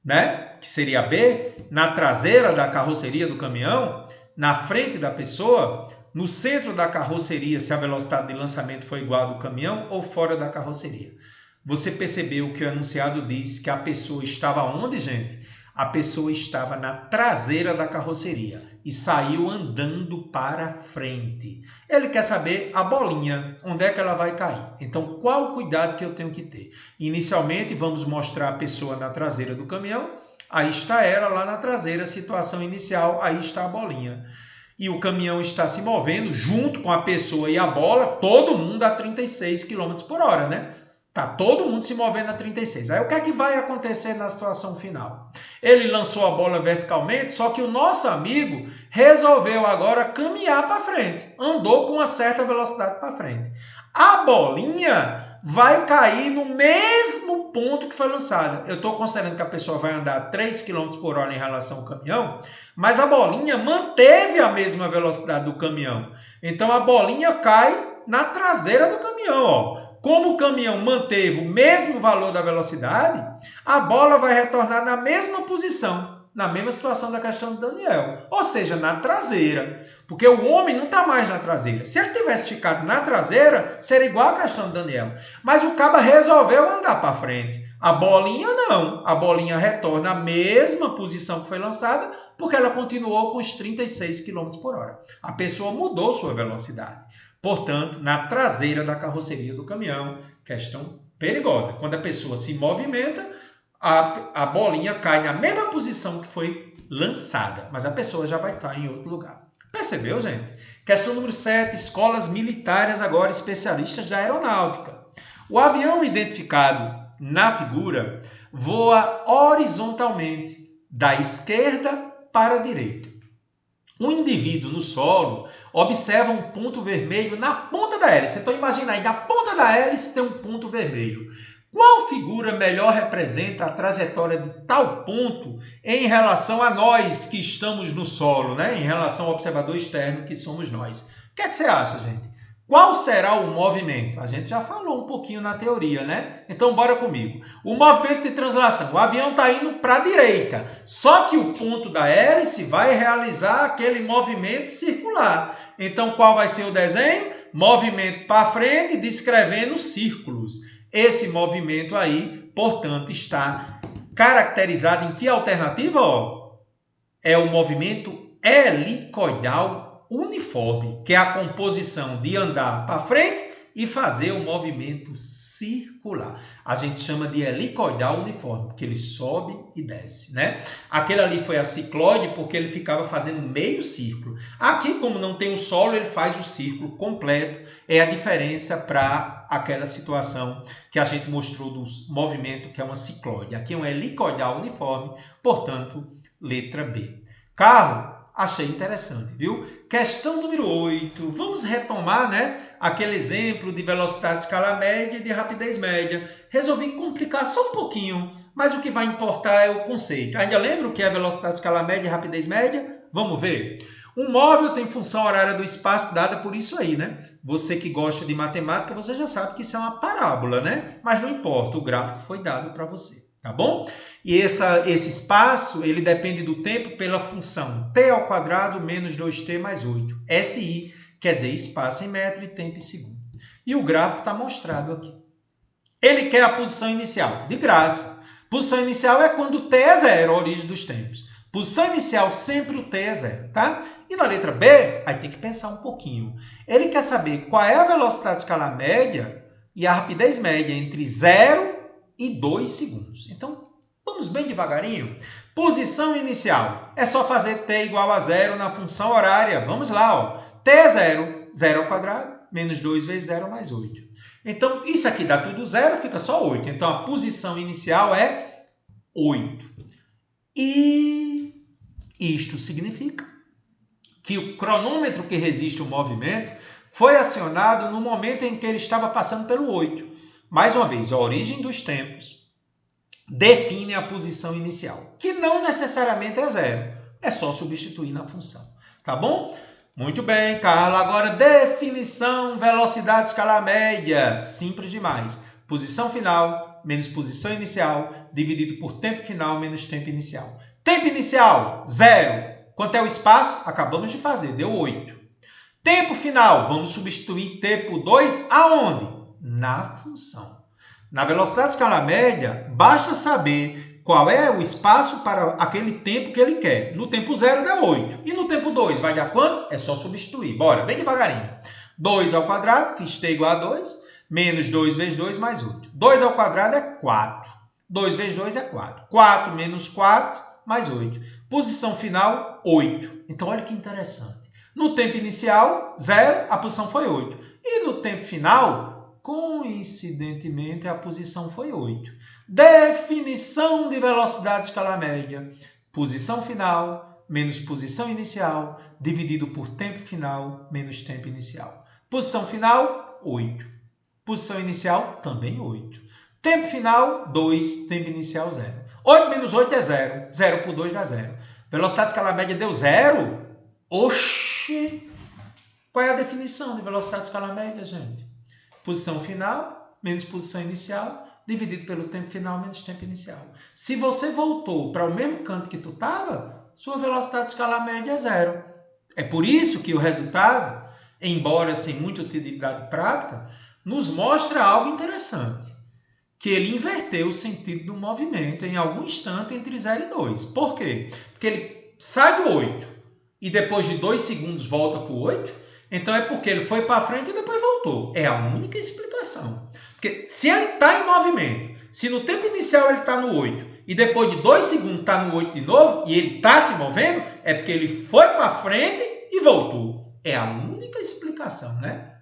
né? que seria B, na traseira da carroceria do caminhão, na frente da pessoa, no centro da carroceria, se a velocidade de lançamento for igual à do caminhão, ou fora da carroceria. Você percebeu que o enunciado diz que a pessoa estava onde, gente? A pessoa estava na traseira da carroceria e saiu andando para frente. Ele quer saber a bolinha, onde é que ela vai cair. Então, qual o cuidado que eu tenho que ter? Inicialmente, vamos mostrar a pessoa na traseira do caminhão. Aí está ela lá na traseira, situação inicial, aí está a bolinha. E o caminhão está se movendo junto com a pessoa e a bola, todo mundo a 36 km por hora, né? Tá todo mundo se movendo a 36. Aí o que é que vai acontecer na situação final? Ele lançou a bola verticalmente, só que o nosso amigo resolveu agora caminhar para frente. Andou com uma certa velocidade para frente. A bolinha vai cair no mesmo ponto que foi lançada. Eu estou considerando que a pessoa vai andar 3 km por hora em relação ao caminhão, mas a bolinha manteve a mesma velocidade do caminhão. Então a bolinha cai na traseira do caminhão, ó. Como o caminhão manteve o mesmo valor da velocidade, a bola vai retornar na mesma posição, na mesma situação da questão do Daniel. Ou seja, na traseira. Porque o homem não está mais na traseira. Se ele tivesse ficado na traseira, seria igual a questão do Daniel. Mas o caba resolveu andar para frente. A bolinha não. A bolinha retorna à mesma posição que foi lançada, porque ela continuou com os 36 km por hora. A pessoa mudou sua velocidade. Portanto, na traseira da carroceria do caminhão, questão perigosa. Quando a pessoa se movimenta, a bolinha cai na mesma posição que foi lançada, mas a pessoa já vai estar em outro lugar. Percebeu, gente? Questão número 7, escolas militares, agora especialistas da aeronáutica. O avião identificado na figura voa horizontalmente, da esquerda para a direita. Um indivíduo no solo observa um ponto vermelho na ponta da hélice. Então imagina aí, na ponta da hélice tem um ponto vermelho. Qual figura melhor representa a trajetória de tal ponto em relação a nós que estamos no solo, né? Em relação ao observador externo que somos nós? O que é que você acha, gente? Qual será o movimento? A gente já falou um pouquinho na teoria, né? Então, bora comigo. O movimento de translação. O avião está indo para a direita. Só que o ponto da hélice vai realizar aquele movimento circular. Então, qual vai ser o desenho? Movimento para frente, descrevendo círculos. Esse movimento aí, portanto, está caracterizado em que alternativa? Ó? É o movimento helicoidal uniforme, que é a composição de andar para frente e fazer o movimento circular. A gente chama de helicoidal uniforme, porque ele sobe e desce, né? Aquele ali foi a cicloide, porque ele ficava fazendo meio círculo. Aqui, como não tem o solo, ele faz o círculo completo. É a diferença para aquela situação que a gente mostrou do movimento, que é uma cicloide. Aqui é um helicoidal uniforme, portanto, letra B. Carro, achei interessante, viu? Questão número 8. Vamos retomar, né, aquele exemplo de velocidade escala média e de rapidez média. Resolvi complicar só um pouquinho, mas o que vai importar é o conceito. Ainda lembra o que é velocidade escala média e rapidez média? Vamos ver. Um móvel tem função horária do espaço dada por isso aí, né? Você que gosta de matemática, você já sabe que isso é uma parábola, né? Mas não importa, o gráfico foi dado para você. Tá bom? E esse espaço, ele depende do tempo pela função t ao quadrado menos 2t mais 8. SI quer dizer espaço em metro e tempo em segundo. E o gráfico está mostrado aqui. Ele quer a posição inicial. De graça. Posição inicial é quando t é zero, a origem dos tempos. Posição inicial, sempre o t é zero, tá? E na letra B, aí tem que pensar um pouquinho. Ele quer saber qual é a velocidade escalar média e a rapidez média entre 0 e 2 segundos. Então, vamos bem devagarinho. Posição inicial. É só fazer t igual a zero na função horária. Vamos lá, ó. T é zero. 0 ao quadrado, menos 2 vezes 0 mais 8. Então, isso aqui dá tudo zero, fica só 8. Então, a posição inicial é 8. E isto significa que o cronômetro que resiste ao movimento foi acionado no momento em que ele estava passando pelo 8. Mais uma vez, a origem dos tempos define a posição inicial, que não necessariamente é zero. É só substituir na função. Tá bom? Muito bem, Carla. Agora, definição, velocidade escalar média. Simples demais. Posição final, menos posição inicial, dividido por tempo final menos tempo inicial. Tempo inicial, 0. Quanto é o espaço? Acabamos de fazer, deu 8. Tempo final, vamos substituir t por 2 aonde? Na função. Na velocidade de escala média, basta saber qual é o espaço para aquele tempo que ele quer. No tempo 0 dá 8. E no tempo 2 vai dar quanto? É só substituir. Bora, bem devagarinho. 2 ao quadrado, fiz t igual a 2, menos 2 vezes 2 mais 8. 2 ao quadrado é 4. 2 vezes 2 é 4. 4 menos 4 mais 8. Posição final, 8. Então, olha que interessante. No tempo inicial, 0, a posição foi 8. E no tempo final, coincidentemente, a posição foi 8. Definição de velocidade de escala média. Posição final menos posição inicial, dividido por tempo final menos tempo inicial. Posição final, 8. Posição inicial, também 8. Tempo final, 2. Tempo inicial, 0. 8 menos 8 é 0. 0 por 2 dá 0. Velocidade de escala média deu 0? Oxi! Qual é a definição de velocidade de escala média, gente? Posição final menos posição inicial, dividido pelo tempo final menos tempo inicial. Se você voltou para o mesmo canto que tu estava, sua velocidade de escala média é 0. É por isso que o resultado, embora sem muita utilidade prática, nos mostra algo interessante. Que ele inverteu o sentido do movimento em algum instante entre 0 e 2. Por quê? Porque ele sai do 8 e depois de 2 segundos volta para o 8. Então é porque ele foi para frente e depois voltou. É a única explicação. Porque se ele está em movimento, se no tempo inicial ele está no 8 e depois de 2 segundos está no 8 de novo e ele está se movendo, é porque ele foi para frente e voltou. É a única explicação, né?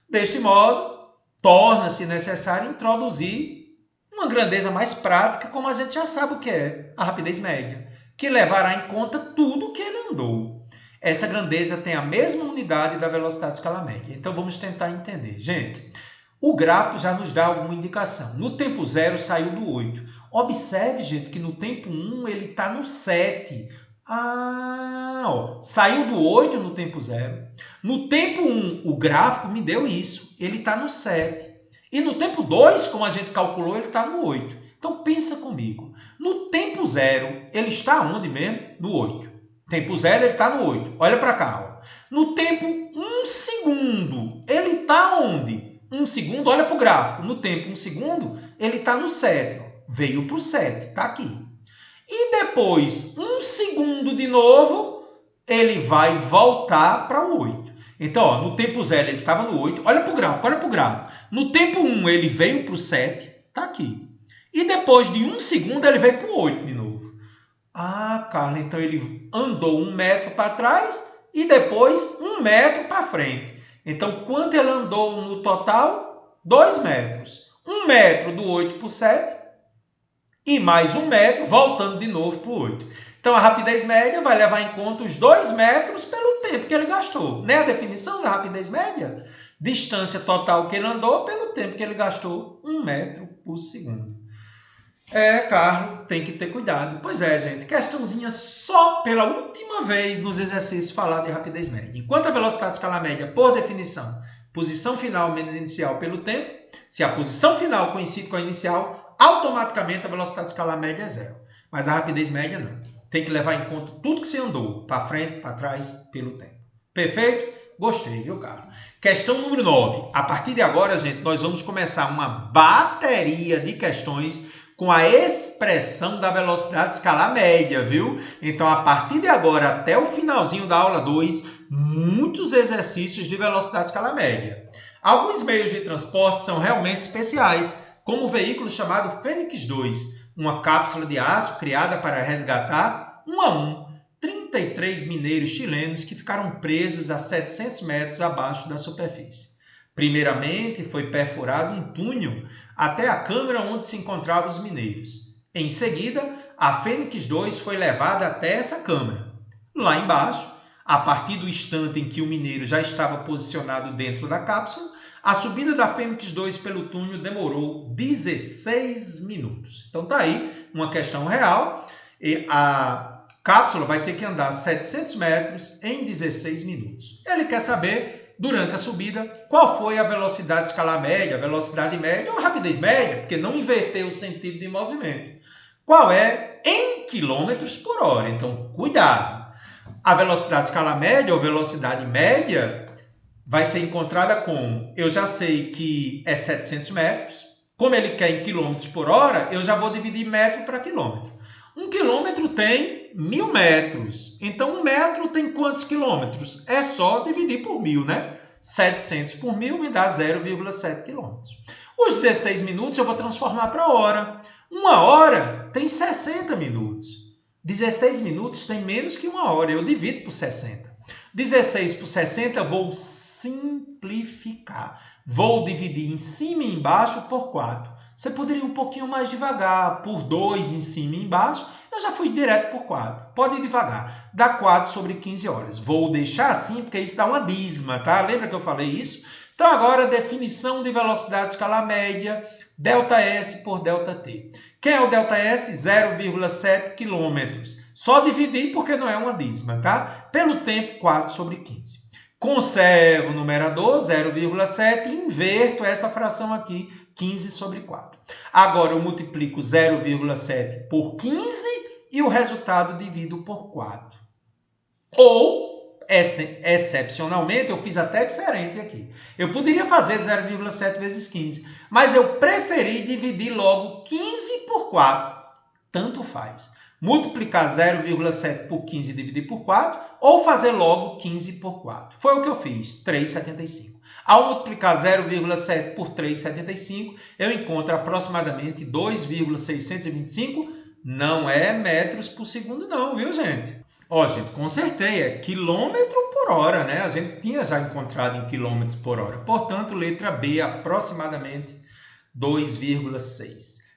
Deste modo, torna-se necessário introduzir uma grandeza mais prática, como a gente já sabe o que é, a rapidez média, que levará em conta tudo que ele andou. Essa grandeza tem a mesma unidade da velocidade de escala média. Então, vamos tentar entender. Gente, o gráfico já nos dá alguma indicação. No tempo 0, saiu do 8. Observe, gente, que no tempo 1 ele está no 7. Saiu do 8 no tempo 0. No tempo 1, o gráfico me deu isso. Ele está no 7. E no tempo 2, como a gente calculou, ele está no 8. Então, pensa comigo. No tempo 0, ele está onde mesmo? No 8. Tempo 0, ele está no 8. Olha para cá. Ó. No tempo 1 segundo, ele está onde? 1 segundo, olha para o gráfico. No tempo 1 segundo, ele está no 7. Ó. Veio para o 7, está aqui. E depois, 1 segundo de novo, ele vai voltar para o 8. Então, ó, no tempo 0 ele estava no 8. Olha para o gráfico, olha para o gráfico. No tempo 1 ele veio para o 7. Está aqui. E depois de 1 segundo ele veio para o 8 de novo. Ah, Carla, então ele andou 1 metro para trás e depois 1 metro para frente. Então, quanto ele andou no total? 2 metros. 1 metro do 8 para o 7 e mais 1 metro voltando de novo para o 8. Então, a rapidez média vai levar em conta os 2 metros pelo tempo que ele gastou. Não é a definição da rapidez média? Distância total que ele andou pelo tempo que ele gastou, 1 metro por segundo. Carlos, tem que ter cuidado. Pois é, gente, questãozinha só pela última vez nos exercícios falar de rapidez média. Enquanto a velocidade de escala média, por definição, posição final menos inicial pelo tempo, se a posição final coincide com a inicial, automaticamente a velocidade de escala média é 0. Mas a rapidez média não. Tem que levar em conta tudo que você andou, para frente, para trás, pelo tempo. Perfeito? Gostei, viu, Carlos? Questão número 9. A partir de agora, gente, nós vamos começar uma bateria de questões com a expressão da velocidade de escala média, viu? Então, a partir de agora até o finalzinho da aula 2, muitos exercícios de velocidade de escala média. Alguns meios de transporte são realmente especiais, como o veículo chamado Fênix 2, uma cápsula de aço criada para resgatar, 1 a 1, 33 mineiros chilenos que ficaram presos a 700 metros abaixo da superfície. Primeiramente, foi perfurado um túnel até a câmara onde se encontravam os mineiros. Em seguida, a Fênix 2 foi levada até essa câmara. Lá embaixo, a partir do instante em que o mineiro já estava posicionado dentro da cápsula, a subida da Fênix 2 pelo túnel demorou 16 minutos. Então tá aí uma questão real. E a cápsula vai ter que andar 700 metros em 16 minutos. Ele quer saber durante a subida, qual foi a velocidade escalar média, a velocidade média ou a rapidez média, porque não inverteu o sentido de movimento. Qual é em quilômetros por hora? Então, cuidado. A velocidade escalar média ou velocidade média vai ser encontrada como? Eu já sei que é 700 metros. Como ele quer em quilômetros por hora, eu já vou dividir metro para quilômetro. 1 quilômetro tem 1.000 metros. Então, 1 metro tem quantos quilômetros? É só dividir por 1.000, né? 700 por 1.000 me dá 0,7 quilômetros. Os 16 minutos eu vou transformar para hora. 1 hora tem 60 minutos. 16 minutos tem menos que 1 hora. Eu divido por 60. 16 por 60 eu vou simplificar. Vou dividir em cima e embaixo por 4. Você poderia ir um pouquinho mais devagar, por 2 em cima e embaixo. Eu já fui direto por 4. Pode ir devagar. Dá 4 sobre 15 horas. Vou deixar assim porque isso dá uma dízima, tá? Lembra que eu falei isso? Então agora, definição de velocidade escalar média, ΔS por ΔT. Quem é o ΔS? 0,7 km. Só dividir porque não é uma dízima, tá? Pelo tempo, 4 sobre 15. Conservo o numerador, 0,7, e inverto essa fração aqui, 15 sobre 4. Agora eu multiplico 0,7 por 15 e o resultado divido por 4. Ou, excepcionalmente, eu fiz até diferente aqui. Eu poderia fazer 0,7 vezes 15, mas eu preferi dividir logo 15 por 4. Tanto faz. Multiplicar 0,7 por 15 e dividir por 4, ou fazer logo 15 por 4. Foi o que eu fiz, 3,75. Ao multiplicar 0,7 por 3,75, eu encontro aproximadamente 2,625. Não é metros por segundo não, viu, gente? Ó, gente, consertei, é quilômetro por hora, né? A gente tinha já encontrado em quilômetros por hora. Portanto, letra B, aproximadamente 2,6.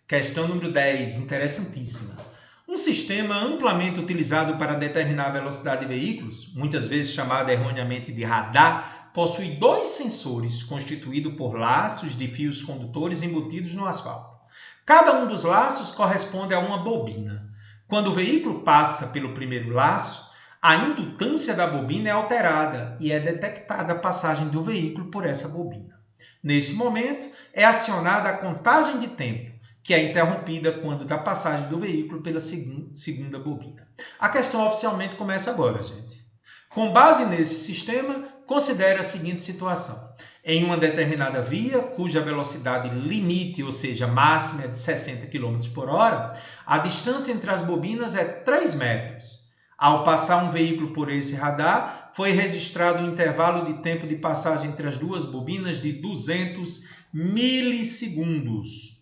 Questão número 10, interessantíssima. Um sistema amplamente utilizado para determinar a velocidade de veículos, muitas vezes chamado erroneamente de radar, possui 2 sensores constituídos por laços de fios condutores embutidos no asfalto. Cada um dos laços corresponde a uma bobina. Quando o veículo passa pelo primeiro laço, a indutância da bobina é alterada e é detectada a passagem do veículo por essa bobina. Nesse momento, é acionada a contagem de tempo, que é interrompida quando da passagem do veículo pela segunda bobina. A questão oficialmente começa agora, gente. Com base nesse sistema, considere a seguinte situação. Em uma determinada via, cuja velocidade limite, ou seja, máxima é de 60 km por hora, a distância entre as bobinas é 3 metros. Ao passar um veículo por esse radar, foi registrado um intervalo de tempo de passagem entre as duas bobinas de 200 milissegundos.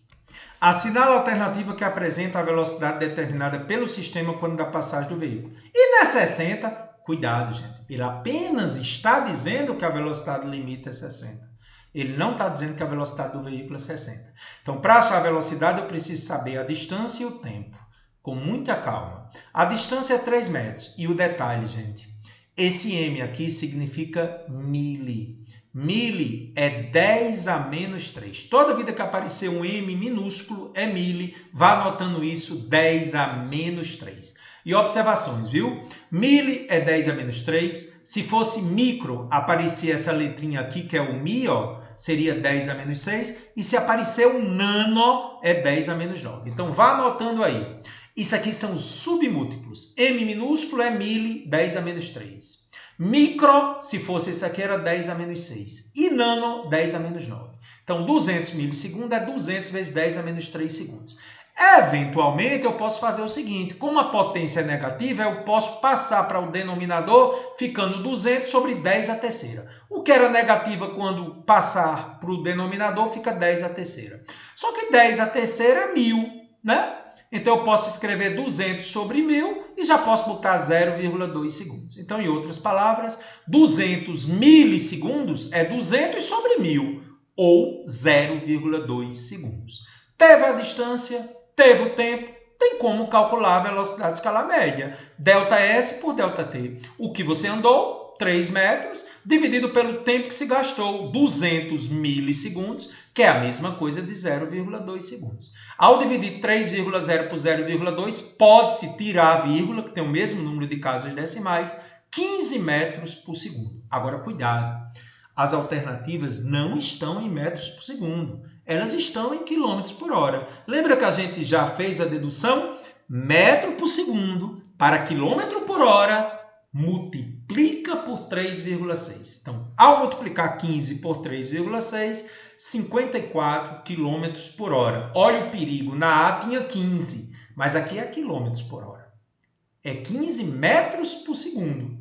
Assinala a alternativa que apresenta a velocidade determinada pelo sistema quando da passagem do veículo. E na 60, cuidado, gente, ele apenas está dizendo que a velocidade limite é 60. Ele não está dizendo que a velocidade do veículo é 60. Então, para achar a velocidade, eu preciso saber a distância e o tempo. Com muita calma. A distância é 3 metros. E o detalhe, gente, esse M aqui significa mili. Mili é 10 a menos 3. Toda vida que aparecer um M minúsculo é mili. Vá anotando isso, 10 a menos 3. E observações, viu? Mili é 10 a menos 3. Se fosse micro, aparecer essa letrinha aqui, que é o mi, ó, seria 10 a menos 6. E se aparecer um nano, é 10 a menos 9. Então, vá anotando aí. Isso aqui são os submúltiplos. M minúsculo é mili, 10 a menos 3. Micro, se fosse esse aqui, era 10 a menos 6. E nano, 10 a menos 9. Então, 200 milissegundos é 200 vezes 10 a menos 3 segundos. Eventualmente, eu posso fazer o seguinte. Como a potência é negativa, eu posso passar para o denominador, ficando 200 sobre 10 a terceira. O que era negativa quando passar para o denominador, fica 10 a terceira. Só que 10 a terceira é 1000, né? Então, eu posso escrever 200 sobre 1000 e já posso botar 0,2 segundos. Então, em outras palavras, 200 milissegundos é 200 sobre 1000, ou 0,2 segundos. Teve a distância, teve o tempo, tem como calcular a velocidade escalar média. ΔS por ΔT. O que você andou, 3 metros, dividido pelo tempo que se gastou, 200 milissegundos, que é a mesma coisa de 0,2 segundos. Ao dividir 3,0 por 0,2, pode-se tirar a vírgula, que tem o mesmo número de casas decimais, 15 metros por segundo. Agora, cuidado. As alternativas não estão em metros por segundo, elas estão em quilômetros por hora. Lembra que a gente já fez a dedução? Metro por segundo para quilômetro por hora, multiplica por 3,6. Então, ao multiplicar 15 por 3,6, 54 km por hora. Olha o perigo, na A tinha 15, mas aqui é quilômetros por hora. É 15 metros por segundo,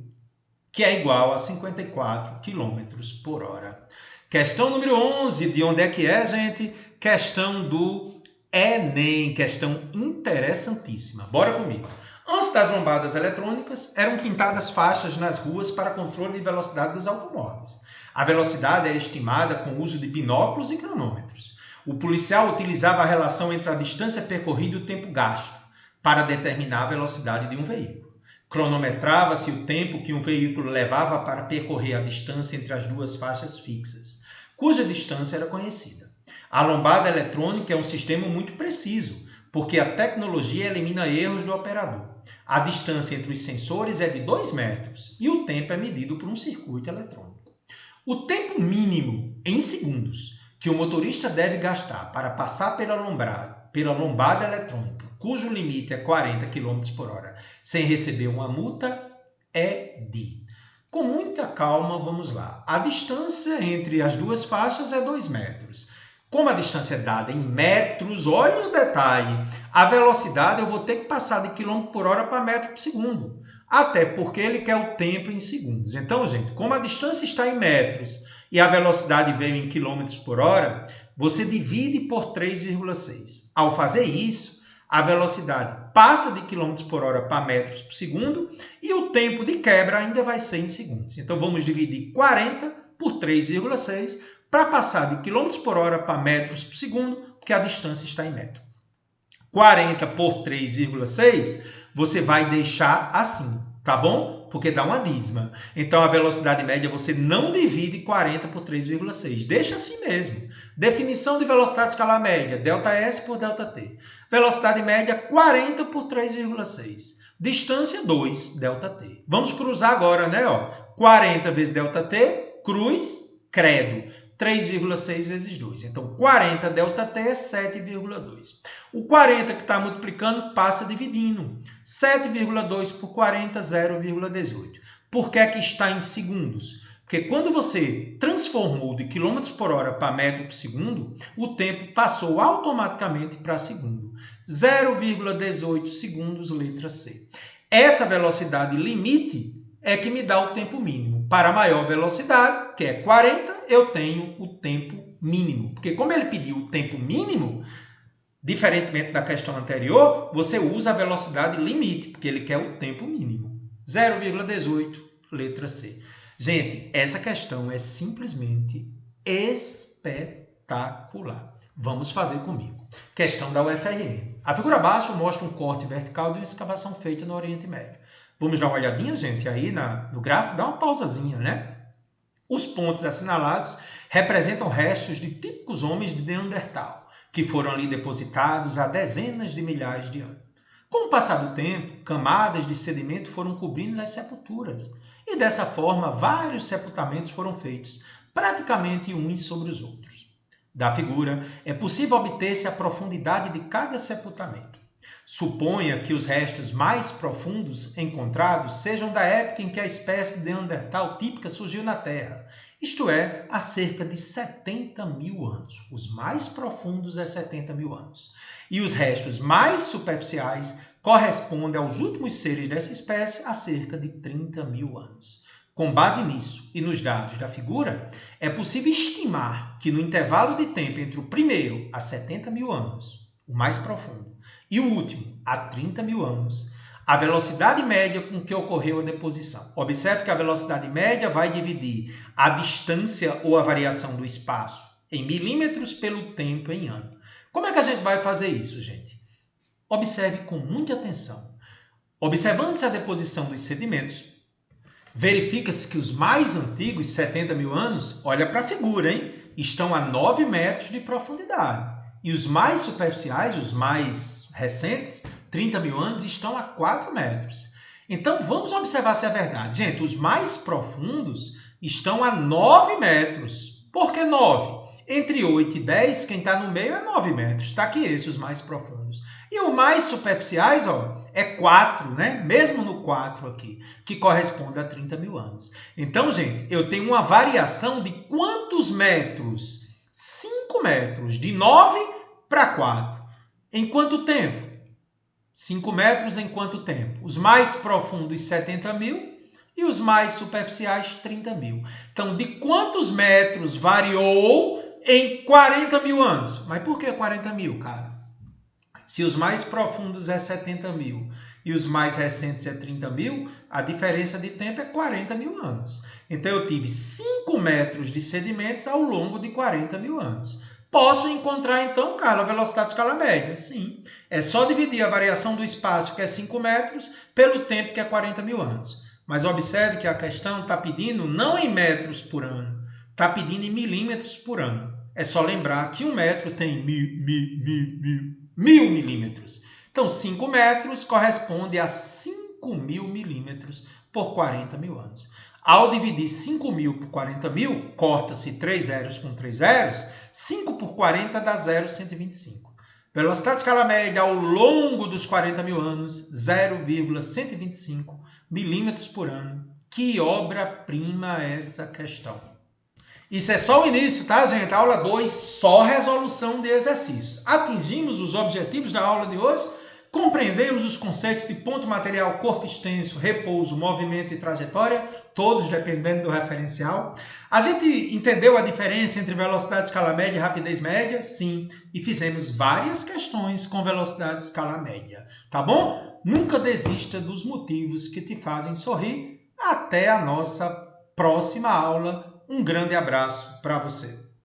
que é igual a 54 km por hora. Questão número 11, de onde é que é, gente? Questão do Enem, questão interessantíssima. Bora comigo. Antes das lombadas eletrônicas, eram pintadas faixas nas ruas para controle de velocidade dos automóveis. A velocidade era estimada com o uso de binóculos e cronômetros. O policial utilizava a relação entre a distância percorrida e o tempo gasto para determinar a velocidade de um veículo. Cronometrava-se o tempo que um veículo levava para percorrer a distância entre as duas faixas fixas, cuja distância era conhecida. A lombada eletrônica é um sistema muito preciso, porque a tecnologia elimina erros do operador. A distância entre os sensores é de 2 metros e o tempo é medido por um circuito eletrônico. O tempo mínimo em segundos que o motorista deve gastar para passar pela lombada eletrônica, cujo limite é 40 km por hora, sem receber uma multa, é de... Com muita calma, vamos lá. A distância entre as duas faixas é 2 metros. Como a distância é dada em metros, olha o detalhe, a velocidade eu vou ter que passar de quilômetro por hora para metro por segundo. Até porque ele quer o tempo em segundos. Então, gente, como a distância está em metros e a velocidade veio em quilômetros por hora, você divide por 3,6. Ao fazer isso, a velocidade passa de quilômetros por hora para metros por segundo e o tempo de quebra ainda vai ser em segundos. Então, vamos dividir 40 por 3,6 para passar de quilômetros por hora para metros por segundo, porque a distância está em metro. 40 por 3,6, você vai deixar assim, tá bom? Porque dá uma dízima. Então, a velocidade média você não divide 40 por 3,6. Deixa assim mesmo. Definição de velocidade escalar média, ΔS por ΔT. Velocidade média, 40 por 3,6. Distância, 2, ΔT. Vamos cruzar agora, né? 40 vezes ΔT, cruz, credo. 3,6 vezes 2. Então, 40 ΔT é 7,2. O 40 que está multiplicando passa dividindo. 7,2 por 40, 0,18. Por que é que está em segundos? Porque quando você transformou de quilômetros por hora para metro por segundo, o tempo passou automaticamente para segundo. 0,18 segundos, letra C. Essa velocidade limite é que me dá o tempo mínimo. Para a maior velocidade, que é 40, eu tenho o tempo mínimo. Porque como ele pediu o tempo mínimo, diferentemente da questão anterior, você usa a velocidade limite, porque ele quer o tempo mínimo. 0,18, letra C. Gente, essa questão é simplesmente espetacular. Vamos fazer comigo. Questão da UFRN. A figura abaixo mostra um corte vertical de uma escavação feita no Oriente Médio. Vamos dar uma olhadinha, gente, aí no gráfico, dá uma pausazinha, né? Os pontos assinalados representam restos de típicos homens de Neandertal, que foram ali depositados há dezenas de milhares de anos. Com o passar do tempo, camadas de sedimento foram cobrindo as sepulturas, e dessa forma vários sepultamentos foram feitos, praticamente uns sobre os outros. Da figura, é possível obter-se a profundidade de cada sepultamento. Suponha que os restos mais profundos encontrados sejam da época em que a espécie de Neandertal típica surgiu na Terra, isto é, há cerca de 70 mil anos. Os mais profundos é 70 mil anos. E os restos mais superficiais correspondem aos últimos seres dessa espécie há cerca de 30 mil anos. Com base nisso e nos dados da figura, é possível estimar que no intervalo de tempo entre o primeiro, há 70 mil anos, o mais profundo, e o último, há 30 mil anos, a velocidade média com que ocorreu a deposição. Observe que a velocidade média vai dividir a distância ou a variação do espaço em milímetros pelo tempo em ano. Como é que a gente vai fazer isso, gente? Observe com muita atenção. Observando-se a deposição dos sedimentos, verifica-se que os mais antigos, 70 mil anos, olha para a figura, hein? Estão a 9 metros de profundidade. E os mais superficiais, os mais recentes, 30 mil anos, estão a 4 metros. Então, vamos observar se é verdade. Gente, os mais profundos estão a 9 metros. Por que 9? Entre 8 e 10, quem está no meio é 9 metros. Está aqui esses, os mais profundos. E os mais superficiais, ó, é 4, né? Mesmo no 4 aqui, que corresponde a 30 mil anos. Então, gente, eu tenho uma variação de quantos metros? 5 metros, de 9 para 4. Em quanto tempo? 5 metros em quanto tempo? Os mais profundos, 70 mil, e os mais superficiais, 30 mil. Então, de quantos metros variou em 40 mil anos? Mas por que 40 mil, cara? Se os mais profundos é 70 mil e os mais recentes é 30 mil, a diferença de tempo é 40 mil anos. Então, eu tive 5 metros de sedimentos ao longo de 40 mil anos. Posso encontrar, então, Carla, a velocidade de escala média? Sim. É só dividir a variação do espaço, que é 5 metros, pelo tempo, que é 40 mil anos. Mas observe que a questão está pedindo não em metros por ano, está pedindo em milímetros por ano. É só lembrar que 1 metro tem mil milímetros. Então, 5 metros corresponde a 5.000 milímetros por 40 mil anos. Ao dividir 5.000 por 40 mil, corta-se 3 zeros com 3 zeros, 5 por 40 dá 0,125. Velocidade de escala média ao longo dos 40 mil anos, 0,125 milímetros por ano. Que obra-prima essa questão! Isso é só o início, tá, gente? Aula 2, só resolução de exercícios. Atingimos os objetivos da aula de hoje? Compreendemos os conceitos de ponto material, corpo extenso, repouso, movimento e trajetória, todos dependendo do referencial. A gente entendeu a diferença entre velocidade de escala média e rapidez média? Sim. E fizemos várias questões com velocidade de escala média. Tá bom? Nunca desista dos motivos que te fazem sorrir. Até a nossa próxima aula. Um grande abraço para você.